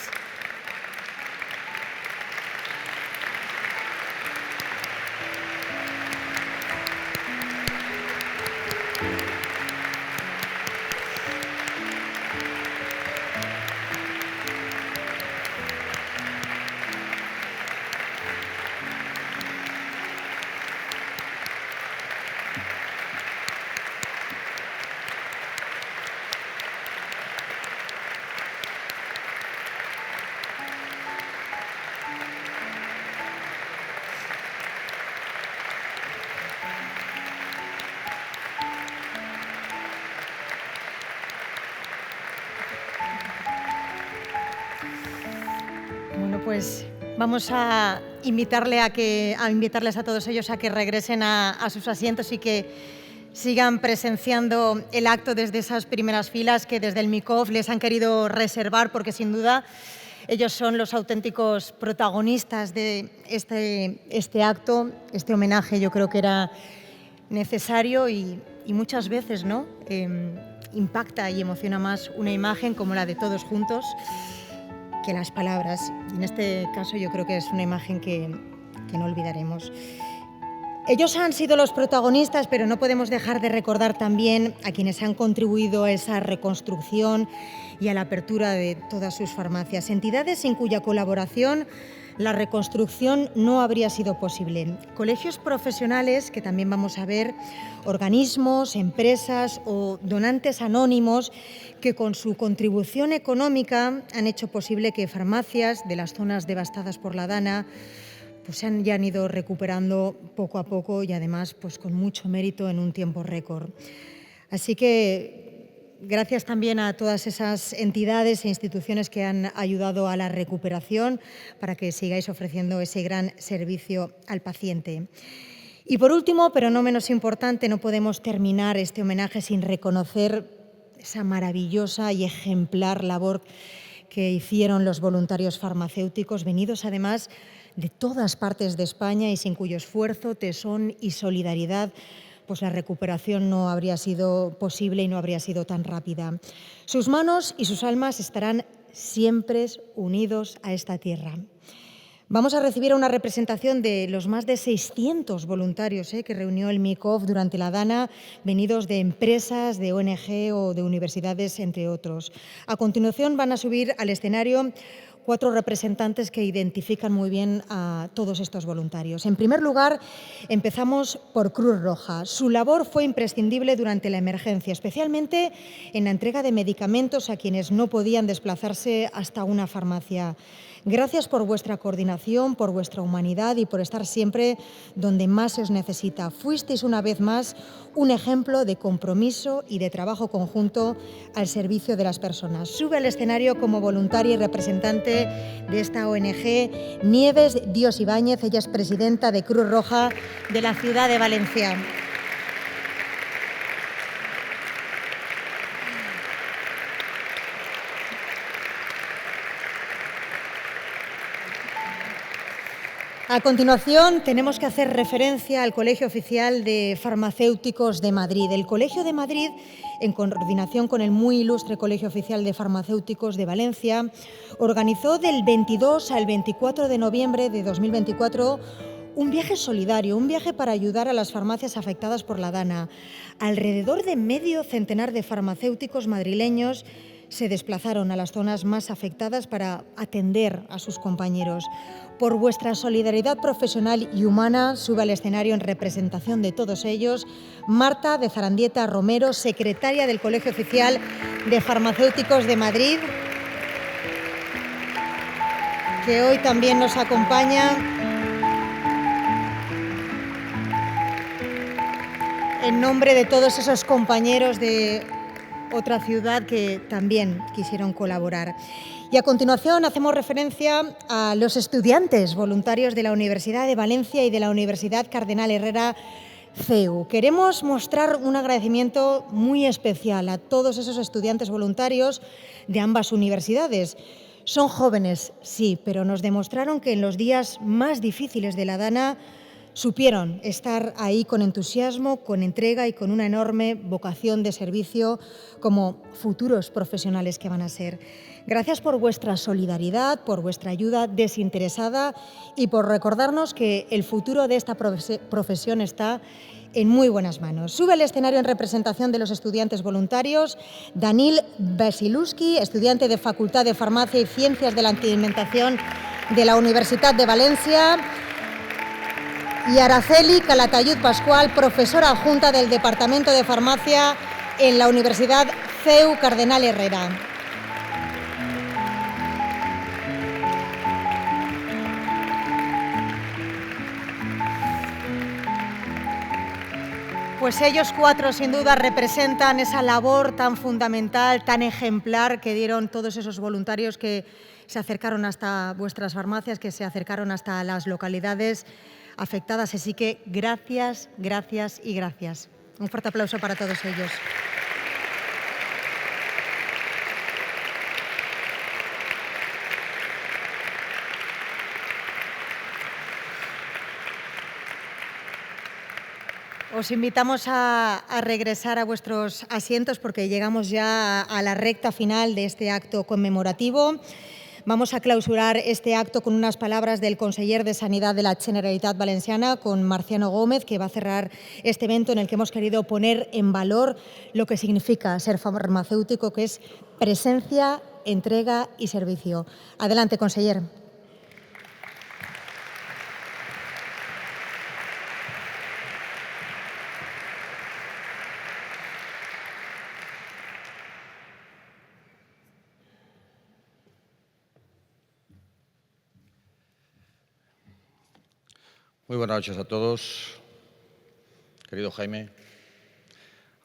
pues vamos a invitarles a todos ellos a que regresen a sus asientos y que sigan presenciando el acto desde esas primeras filas que desde el MICOF les han querido reservar, porque sin duda ellos son los auténticos protagonistas de este acto, este homenaje. Yo creo que era necesario y muchas veces, ¿no?, impacta y emociona más una imagen como la de todos juntos que las palabras. Y en este caso yo creo que es una imagen que no olvidaremos. Ellos han sido los protagonistas, pero no podemos dejar de recordar también a quienes han contribuido a esa reconstrucción y a la apertura de todas sus farmacias, entidades sin cuya colaboración la reconstrucción no habría sido posible. Colegios profesionales, que también vamos a ver, organismos, empresas o donantes anónimos que con su contribución económica han hecho posible que farmacias de las zonas devastadas por la Dana pues se han ido recuperando poco a poco y además pues con mucho mérito en un tiempo récord. Así que gracias también a todas esas entidades e instituciones que han ayudado a la recuperación para que sigáis ofreciendo ese gran servicio al paciente. Y por último, pero no menos importante, no podemos terminar este homenaje sin reconocer esa maravillosa y ejemplar labor que hicieron los voluntarios farmacéuticos, venidos además de todas partes de España y sin cuyo esfuerzo, tesón y solidaridad pues la recuperación no habría sido posible y no habría sido tan rápida. Sus manos y sus almas estarán siempre unidos a esta tierra. Vamos a recibir una representación de los más de 600 voluntarios que reunió el MICOF durante la Dana, venidos de empresas, de ONG o de universidades, entre otros. A continuación van a subir al escenario 4 representantes que identifican muy bien a todos estos voluntarios. En primer lugar, empezamos por Cruz Roja. Su labor fue imprescindible durante la emergencia, especialmente en la entrega de medicamentos a quienes no podían desplazarse hasta una farmacia. Gracias por vuestra coordinación, por vuestra humanidad y por estar siempre donde más se os necesita. Fuisteis una vez más un ejemplo de compromiso y de trabajo conjunto al servicio de las personas. Sube al escenario como voluntaria y representante de esta ONG Nieves Dios Ibáñez. Ella es presidenta de Cruz Roja de la ciudad de Valencia. A continuación, tenemos que hacer referencia al Colegio Oficial de Farmacéuticos de Madrid. El Colegio de Madrid, en coordinación con el muy ilustre Colegio Oficial de Farmacéuticos de Valencia, organizó del 22 al 24 de noviembre de 2024 un viaje solidario, un viaje para ayudar a las farmacias afectadas por la Dana. Alrededor de medio centenar de farmacéuticos madrileños se desplazaron a las zonas más afectadas para atender a sus compañeros. Por vuestra solidaridad profesional y humana, sube al escenario en representación de todos ellos Marta de Zarandieta Romero, secretaria del Colegio Oficial de Farmacéuticos de Madrid, que hoy también nos acompaña. En nombre de todos esos compañeros de otra ciudad que también quisieron colaborar. Y a continuación hacemos referencia a los estudiantes voluntarios de la Universidad de Valencia y de la Universidad Cardenal Herrera CEU. Queremos mostrar un agradecimiento muy especial a todos esos estudiantes voluntarios de ambas universidades. Son jóvenes, sí, pero nos demostraron que en los días más difíciles de la Dana supieron estar ahí con entusiasmo, con entrega y con una enorme vocación de servicio como futuros profesionales que van a ser. Gracias por vuestra solidaridad, por vuestra ayuda desinteresada y por recordarnos que el futuro de esta profesión está en muy buenas manos. Sube al escenario en representación de los estudiantes voluntarios Danil Basiluski, estudiante de Facultad de Farmacia y Ciencias de la Alimentación de la Universidad de Valencia, y Araceli Calatayud Pascual, profesora adjunta del Departamento de Farmacia en la Universidad CEU Cardenal Herrera. Pues ellos cuatro sin duda representan esa labor tan fundamental, tan ejemplar que dieron todos esos voluntarios que se acercaron hasta vuestras farmacias, que se acercaron hasta las localidades afectadas. Así que gracias, gracias y gracias. Un fuerte aplauso para todos ellos. Os invitamos a regresar a vuestros asientos porque llegamos ya a la recta final de este acto conmemorativo. Vamos a clausurar este acto con unas palabras del conseller de Sanidad de la Generalitat Valenciana, con Marciano Gómez, que va a cerrar este evento en el que hemos querido poner en valor lo que significa ser farmacéutico, que es presencia, entrega y servicio. Adelante, conseller. Muy buenas noches a todos. Querido Jaime,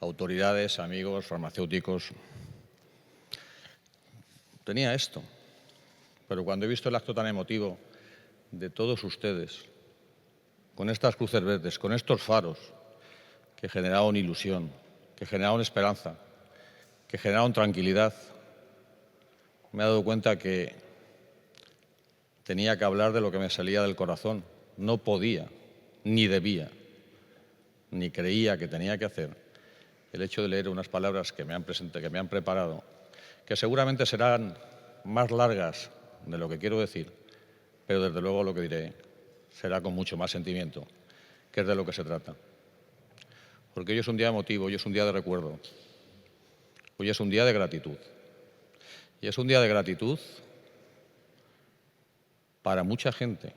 autoridades, amigos, farmacéuticos. Tenía esto, pero cuando he visto el acto tan emotivo de todos ustedes, con estas cruces verdes, con estos faros que generaron ilusión, que generaron esperanza, que generaron tranquilidad, me he dado cuenta que tenía que hablar de lo que me salía del corazón. No podía, ni debía, ni creía que tenía que hacer el hecho de leer unas palabras que me han preparado, que seguramente serán más largas de lo que quiero decir, pero desde luego lo que diré será con mucho más sentimiento, que es de lo que se trata. Porque hoy es un día emotivo, hoy es un día de recuerdo, hoy es un día de gratitud. Y es un día de gratitud para mucha gente.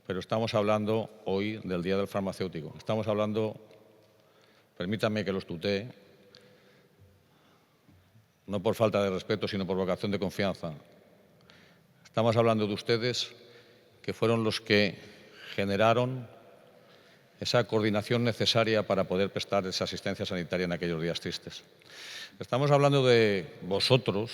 Pero estamos hablando hoy del Día del Farmacéutico. Estamos hablando, permítanme que los tutee, no por falta de respeto, sino por vocación de confianza. Estamos hablando de ustedes, que fueron los que generaron esa coordinación necesaria para poder prestar esa asistencia sanitaria en aquellos días tristes. Estamos hablando de vosotros,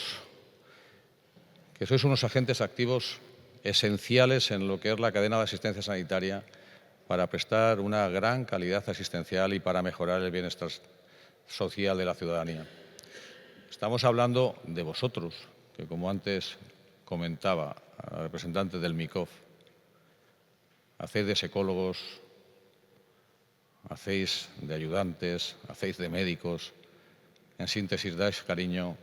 que sois unos agentes activos esenciales en lo que es la cadena de asistencia sanitaria para prestar una gran calidad asistencial y para mejorar el bienestar social de la ciudadanía. Estamos hablando de vosotros, que como antes comentaba la representante del MICOF, hacéis de psicólogos, hacéis de ayudantes, hacéis de médicos, en síntesis dais cariño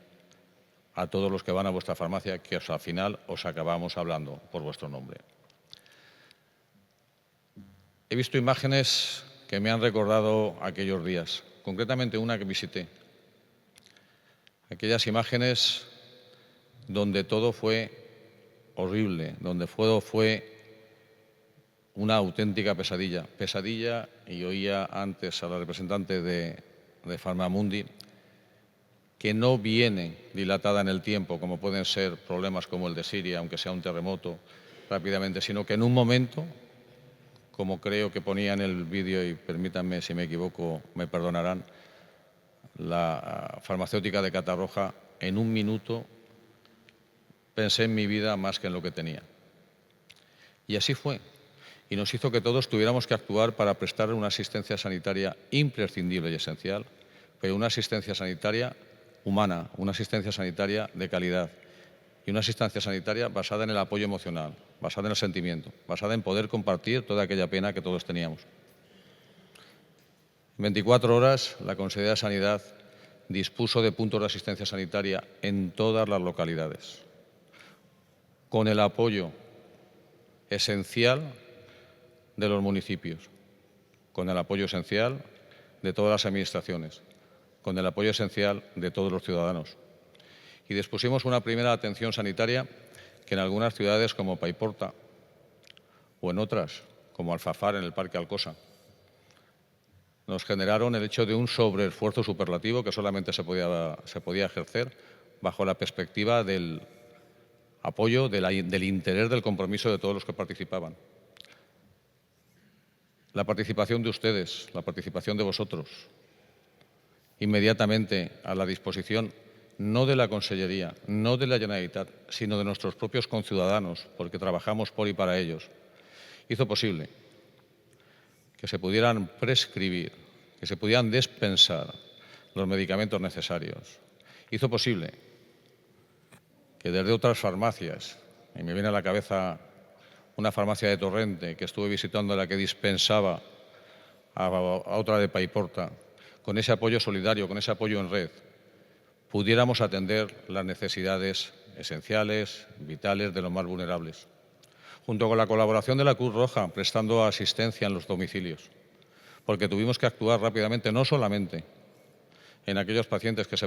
a todos los que van a vuestra farmacia, que al final os acabamos hablando por vuestro nombre. He visto imágenes que me han recordado aquellos días, concretamente una que visité. Aquellas imágenes donde todo fue horrible, donde todo fue una auténtica pesadilla. Pesadilla, y oía antes a la representante de Farmamundi, que no viene dilatada en el tiempo, como pueden ser problemas como el de Siria, aunque sea un terremoto rápidamente, sino que en un momento, como creo que ponía en el vídeo, y permítanme si me equivoco, me perdonarán, la farmacéutica de Catarroja, en un minuto pensé en mi vida más que en lo que tenía. Y así fue. Y nos hizo que todos tuviéramos que actuar para prestar una asistencia sanitaria imprescindible y esencial, pero una asistencia sanitaria humana, una asistencia sanitaria de calidad y una asistencia sanitaria basada en el apoyo emocional, basada en el sentimiento, basada en poder compartir toda aquella pena que todos teníamos. En 24 horas, la Consejería de Sanidad dispuso de puntos de asistencia sanitaria en todas las localidades, con el apoyo esencial de los municipios, con el apoyo esencial de todas las administraciones, con el apoyo esencial de todos los ciudadanos. Y dispusimos una primera atención sanitaria que en algunas ciudades como Paiporta o en otras como Alfafar en el Parque Alcosa nos generaron el hecho de un sobreesfuerzo superlativo que solamente se podía ejercer bajo la perspectiva del apoyo, del interés, del compromiso de todos los que participaban. la participación de ustedes, la participación de vosotros, inmediatamente a la disposición no de la Consellería, no de la Generalitat, sino de nuestros propios conciudadanos, porque trabajamos por y para ellos, hizo posible que se pudieran prescribir, que se pudieran dispensar los medicamentos necesarios. Hizo posible que desde otras farmacias, y me viene a la cabeza una farmacia de Torrente que estuve visitando, la que dispensaba a otra de Paiporta, con ese apoyo solidario, con ese apoyo en red, pudiéramos atender las necesidades esenciales, vitales de los más vulnerables. Junto con la colaboración de la Cruz Roja, prestando asistencia en los domicilios, porque tuvimos que actuar rápidamente, no solamente en aquellos pacientes que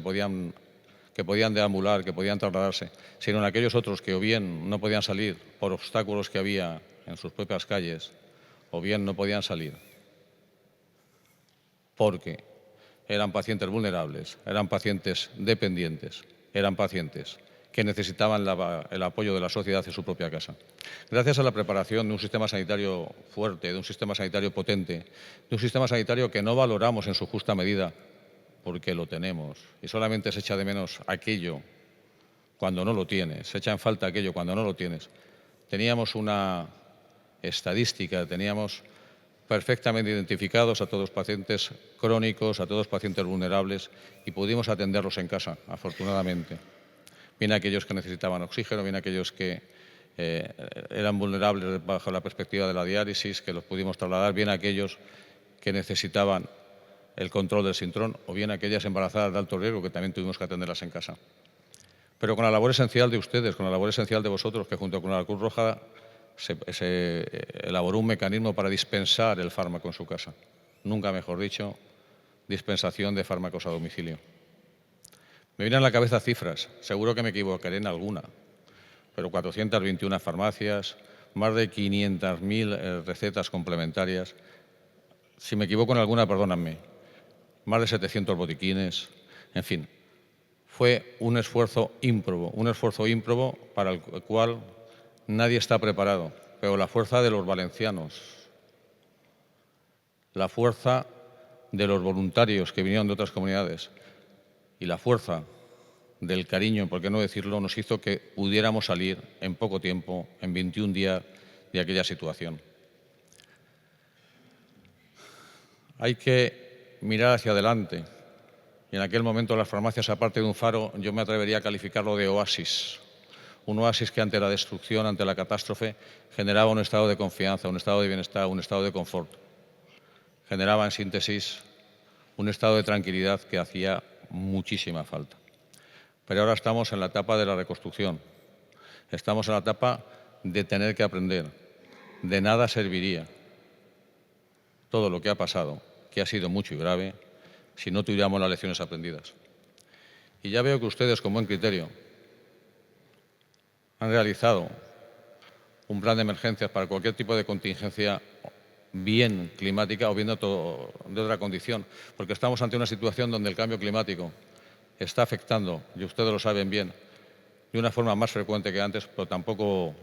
podían deambular, que podían trasladarse, sino en aquellos otros que o bien no podían salir por obstáculos que había en sus propias calles, o bien no podían salir porque eran pacientes vulnerables, eran pacientes dependientes, eran pacientes que necesitaban el apoyo de la sociedad en su propia casa. Gracias a la preparación de un sistema sanitario fuerte, de un sistema sanitario potente, de un sistema sanitario que no valoramos en su justa medida, porque lo tenemos, y solamente se echa de menos aquello cuando no lo tienes, se echa en falta aquello cuando no lo tienes. Teníamos una estadística, teníamos perfectamente identificados a todos los pacientes crónicos, a todos los pacientes vulnerables, y pudimos atenderlos en casa, afortunadamente. Bien aquellos que necesitaban oxígeno, bien aquellos que eran vulnerables bajo la perspectiva de la diálisis, que los pudimos trasladar, bien aquellos que necesitaban el control del sintrón, o bien aquellas embarazadas de alto riesgo que también tuvimos que atenderlas en casa. Pero con la labor esencial de ustedes, con la labor esencial de vosotros, que junto con la Cruz Roja se elaboró un mecanismo para dispensar el fármaco en su casa. Nunca mejor dicho, dispensación de fármacos a domicilio. Me vienen a la cabeza cifras, seguro que me equivocaré en alguna, pero 421 farmacias, más de 500.000 recetas complementarias. Si me equivoco en alguna, perdónenme. Más de 700 botiquines, en fin. Fue un esfuerzo ímprobo para el cual nadie está preparado, pero la fuerza de los valencianos, la fuerza de los voluntarios que vinieron de otras comunidades y la fuerza del cariño, por qué no decirlo, nos hizo que pudiéramos salir en poco tiempo, en 21 días, de aquella situación. Hay que mirar hacia adelante. Y en aquel momento las farmacias, aparte de un faro, yo me atrevería a calificarlo de oasis. Un oasis que ante la destrucción, ante la catástrofe, generaba un estado de confianza, un estado de bienestar, un estado de confort. Generaba, en síntesis, un estado de tranquilidad que hacía muchísima falta. Pero ahora estamos en la etapa de la reconstrucción. Estamos en la etapa de tener que aprender. De nada serviría todo lo que ha pasado, que ha sido mucho y grave, si no tuviéramos las lecciones aprendidas. Y ya veo que ustedes, con buen criterio, han realizado un plan de emergencias para cualquier tipo de contingencia, bien climática o bien de otra condición, porque estamos ante una situación donde el cambio climático está afectando, y ustedes lo saben bien, de una forma más frecuente que antes, pero tampoco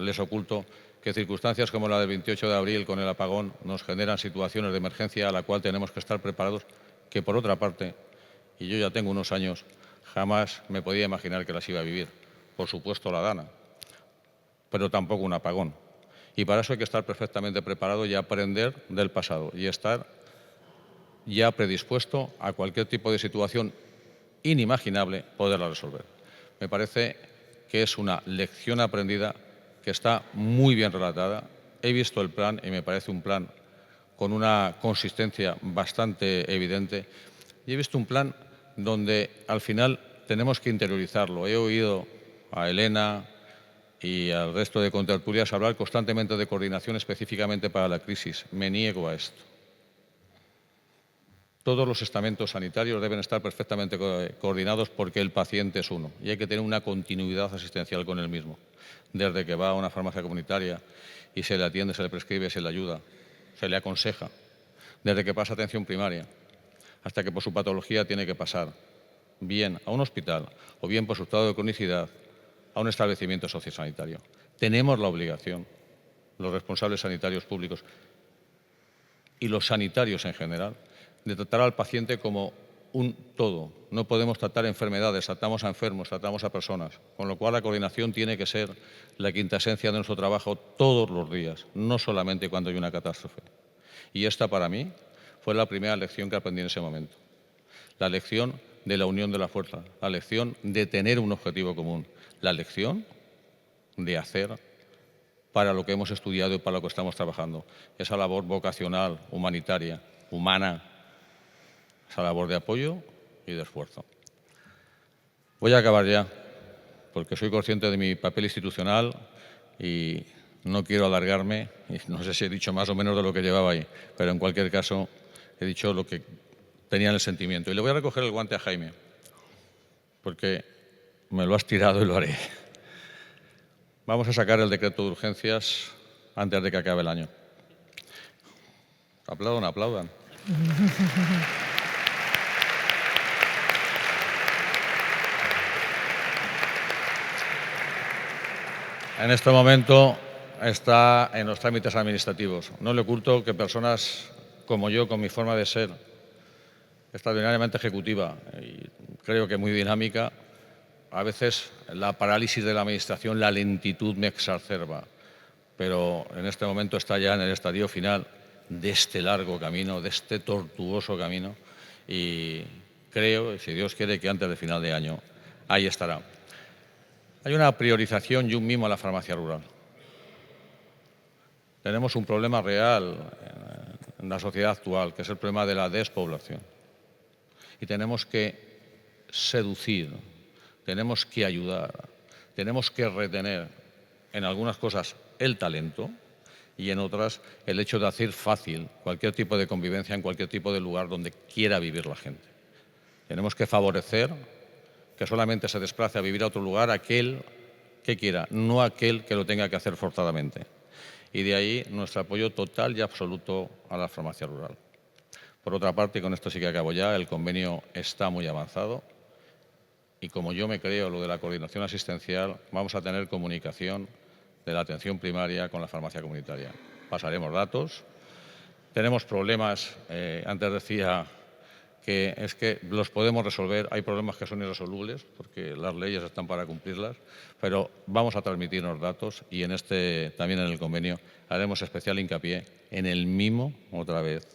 les oculto que circunstancias como la del 28 de abril con el apagón nos generan situaciones de emergencia a la cual tenemos que estar preparados, que por otra parte, y yo ya tengo unos años, jamás me podía imaginar que las iba a vivir. Por supuesto la Dana, pero tampoco un apagón. Y para eso hay que estar perfectamente preparado y aprender del pasado y estar ya predispuesto a cualquier tipo de situación inimaginable poderla resolver. Me parece que es una lección aprendida que está muy bien relatada. He visto el plan y me parece un plan con una consistencia bastante evidente. Y he visto un plan donde al final tenemos que interiorizarlo. He oído a Elena y al resto de contertulias hablar constantemente de coordinación específicamente para la crisis. Me niego a esto. Todos los estamentos sanitarios deben estar perfectamente coordinados porque el paciente es uno y hay que tener una continuidad asistencial con el mismo. Desde que va a una farmacia comunitaria y se le atiende, se le prescribe, se le ayuda, se le aconseja. Desde que pasa atención primaria hasta que por su patología tiene que pasar bien a un hospital o bien por su estado de cronicidad a un establecimiento sociosanitario. Tenemos la obligación, los responsables sanitarios públicos, y los sanitarios en general, de tratar al paciente como un todo. No podemos tratar enfermedades, tratamos a enfermos, tratamos a personas, con lo cual la coordinación tiene que ser la quinta esencia de nuestro trabajo todos los días, no solamente cuando hay una catástrofe. Y esta para mí fue la primera lección que aprendí en ese momento. La lección de la unión de la fuerza, la lección de tener un objetivo común, la lección de hacer para lo que hemos estudiado y para lo que estamos trabajando. Esa labor vocacional, humanitaria, humana, esa labor de apoyo y de esfuerzo. Voy a acabar ya, porque soy consciente de mi papel institucional y no quiero alargarme, y no sé si he dicho más o menos de lo que llevaba ahí, pero en cualquier caso he dicho lo que tenía en el sentimiento. Y le voy a recoger el guante a Jaime, porque me lo has tirado y lo haré. Vamos a sacar el decreto de urgencias antes de que acabe el año. Aplaudan, aplaudan. En este momento está en los trámites administrativos. No le oculto que personas como yo, con mi forma de ser extraordinariamente ejecutiva y creo que muy dinámica, a veces la parálisis de la Administración, la lentitud me exacerba, pero en este momento está ya en el estadio final de este largo camino, de este tortuoso camino, y creo, si Dios quiere, que antes de final de año ahí estará. Hay una priorización y un mimo a la farmacia rural. Tenemos un problema real en la sociedad actual, que es el problema de la despoblación. Y tenemos que seducir, tenemos que ayudar, tenemos que retener en algunas cosas el talento y en otras el hecho de hacer fácil cualquier tipo de convivencia en cualquier tipo de lugar donde quiera vivir la gente. Tenemos que favorecer que solamente se desplace a vivir a otro lugar aquel que quiera, no aquel que lo tenga que hacer forzadamente. Y de ahí nuestro apoyo total y absoluto a la farmacia rural. Por otra parte, y con esto sí que acabo ya, el convenio está muy avanzado y como yo me creo lo de la coordinación asistencial, vamos a tener comunicación de la atención primaria con la farmacia comunitaria. Pasaremos datos. Tenemos problemas, antes decía que es que los podemos resolver, hay problemas que son irresolubles porque las leyes están para cumplirlas, pero vamos a transmitirnos datos y también en el convenio haremos especial hincapié en el mimo, otra vez,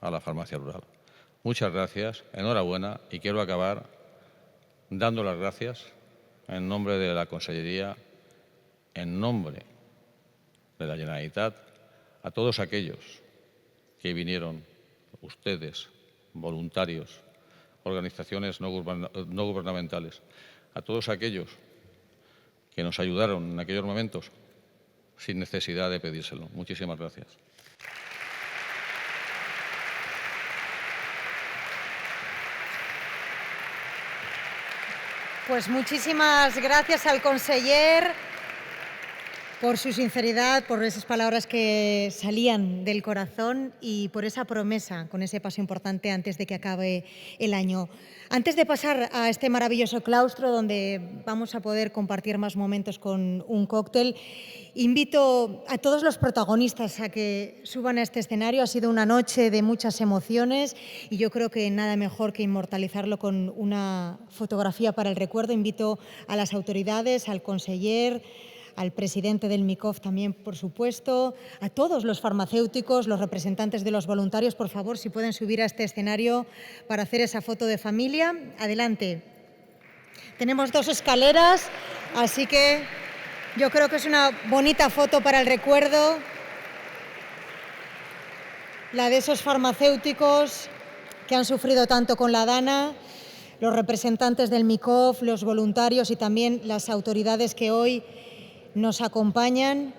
a la farmacia rural. Muchas gracias, enhorabuena y quiero acabar dando las gracias en nombre de la Consellería, en nombre de la Generalitat, a todos aquellos que vinieron, ustedes, voluntarios, organizaciones no gubernamentales, a todos aquellos que nos ayudaron en aquellos momentos sin necesidad de pedírselo. Muchísimas gracias. Pues muchísimas gracias al conseller por su sinceridad, por esas palabras que salían del corazón y por esa promesa con ese paso importante antes de que acabe el año. Antes de pasar a este maravilloso claustro donde vamos a poder compartir más momentos con un cóctel, invito a todos los protagonistas a que suban a este escenario. Ha sido una noche de muchas emociones y yo creo que nada mejor que inmortalizarlo con una fotografía para el recuerdo. Invito a las autoridades, al conseller, al presidente del MICOF también, por supuesto, a todos los farmacéuticos, los representantes de los voluntarios, por favor, si pueden subir a este escenario para hacer esa foto de familia. Adelante. Tenemos 2 escaleras, así que yo creo que es una bonita foto para el recuerdo, la de esos farmacéuticos que han sufrido tanto con la DANA, los representantes del MICOF, los voluntarios y también las autoridades que hoy nos acompañan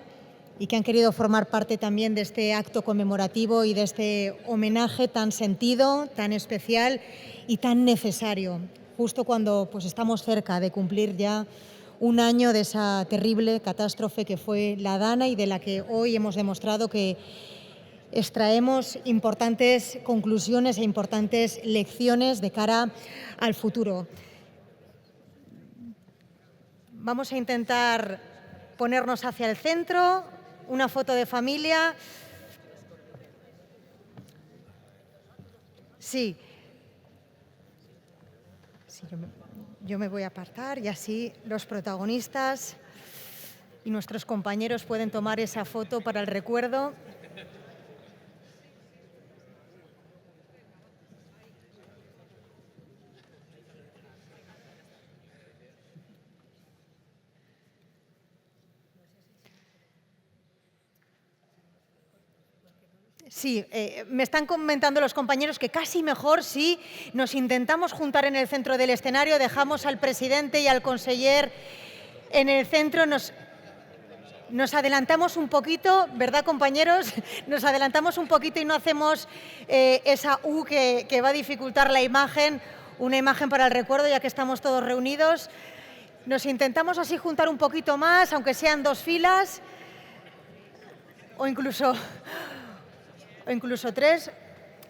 y que han querido formar parte también de este acto conmemorativo y de este homenaje tan sentido, tan especial y tan necesario, justo cuando estamos cerca de cumplir ya un año de esa terrible catástrofe que fue la DANA y de la que hoy hemos demostrado que extraemos importantes conclusiones e importantes lecciones de cara al futuro. Vamos a intentar ponernos hacia el centro, una foto de familia. Sí. Sí, yo me voy a apartar y así los protagonistas y nuestros compañeros pueden tomar esa foto para el recuerdo. Sí, me están comentando los compañeros que casi mejor si nos intentamos juntar en el centro del escenario, dejamos al presidente y al conseller en el centro, nos adelantamos un poquito, ¿verdad, compañeros? Nos adelantamos un poquito y no hacemos esa U que va a dificultar la imagen, una imagen para el recuerdo, ya que estamos todos reunidos. Nos intentamos así juntar un poquito más, aunque sean 2 filas, o incluso 3.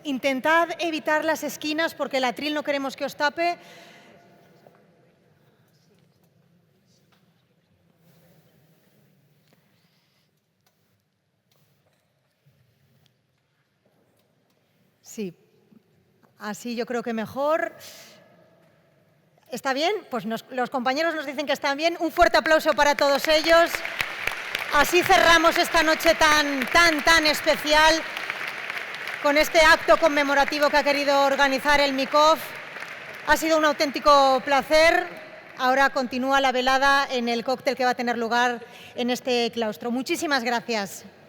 Intentad evitar las esquinas porque el atril no queremos que os tape. Sí, así yo creo que mejor. ¿Está bien? Pues los compañeros nos dicen que están bien. Un fuerte aplauso para todos ellos. Así cerramos esta noche tan especial con este acto conmemorativo que ha querido organizar el MICOF. Ha sido un auténtico placer. Ahora continúa la velada en el cóctel que va a tener lugar en este claustro. Muchísimas gracias.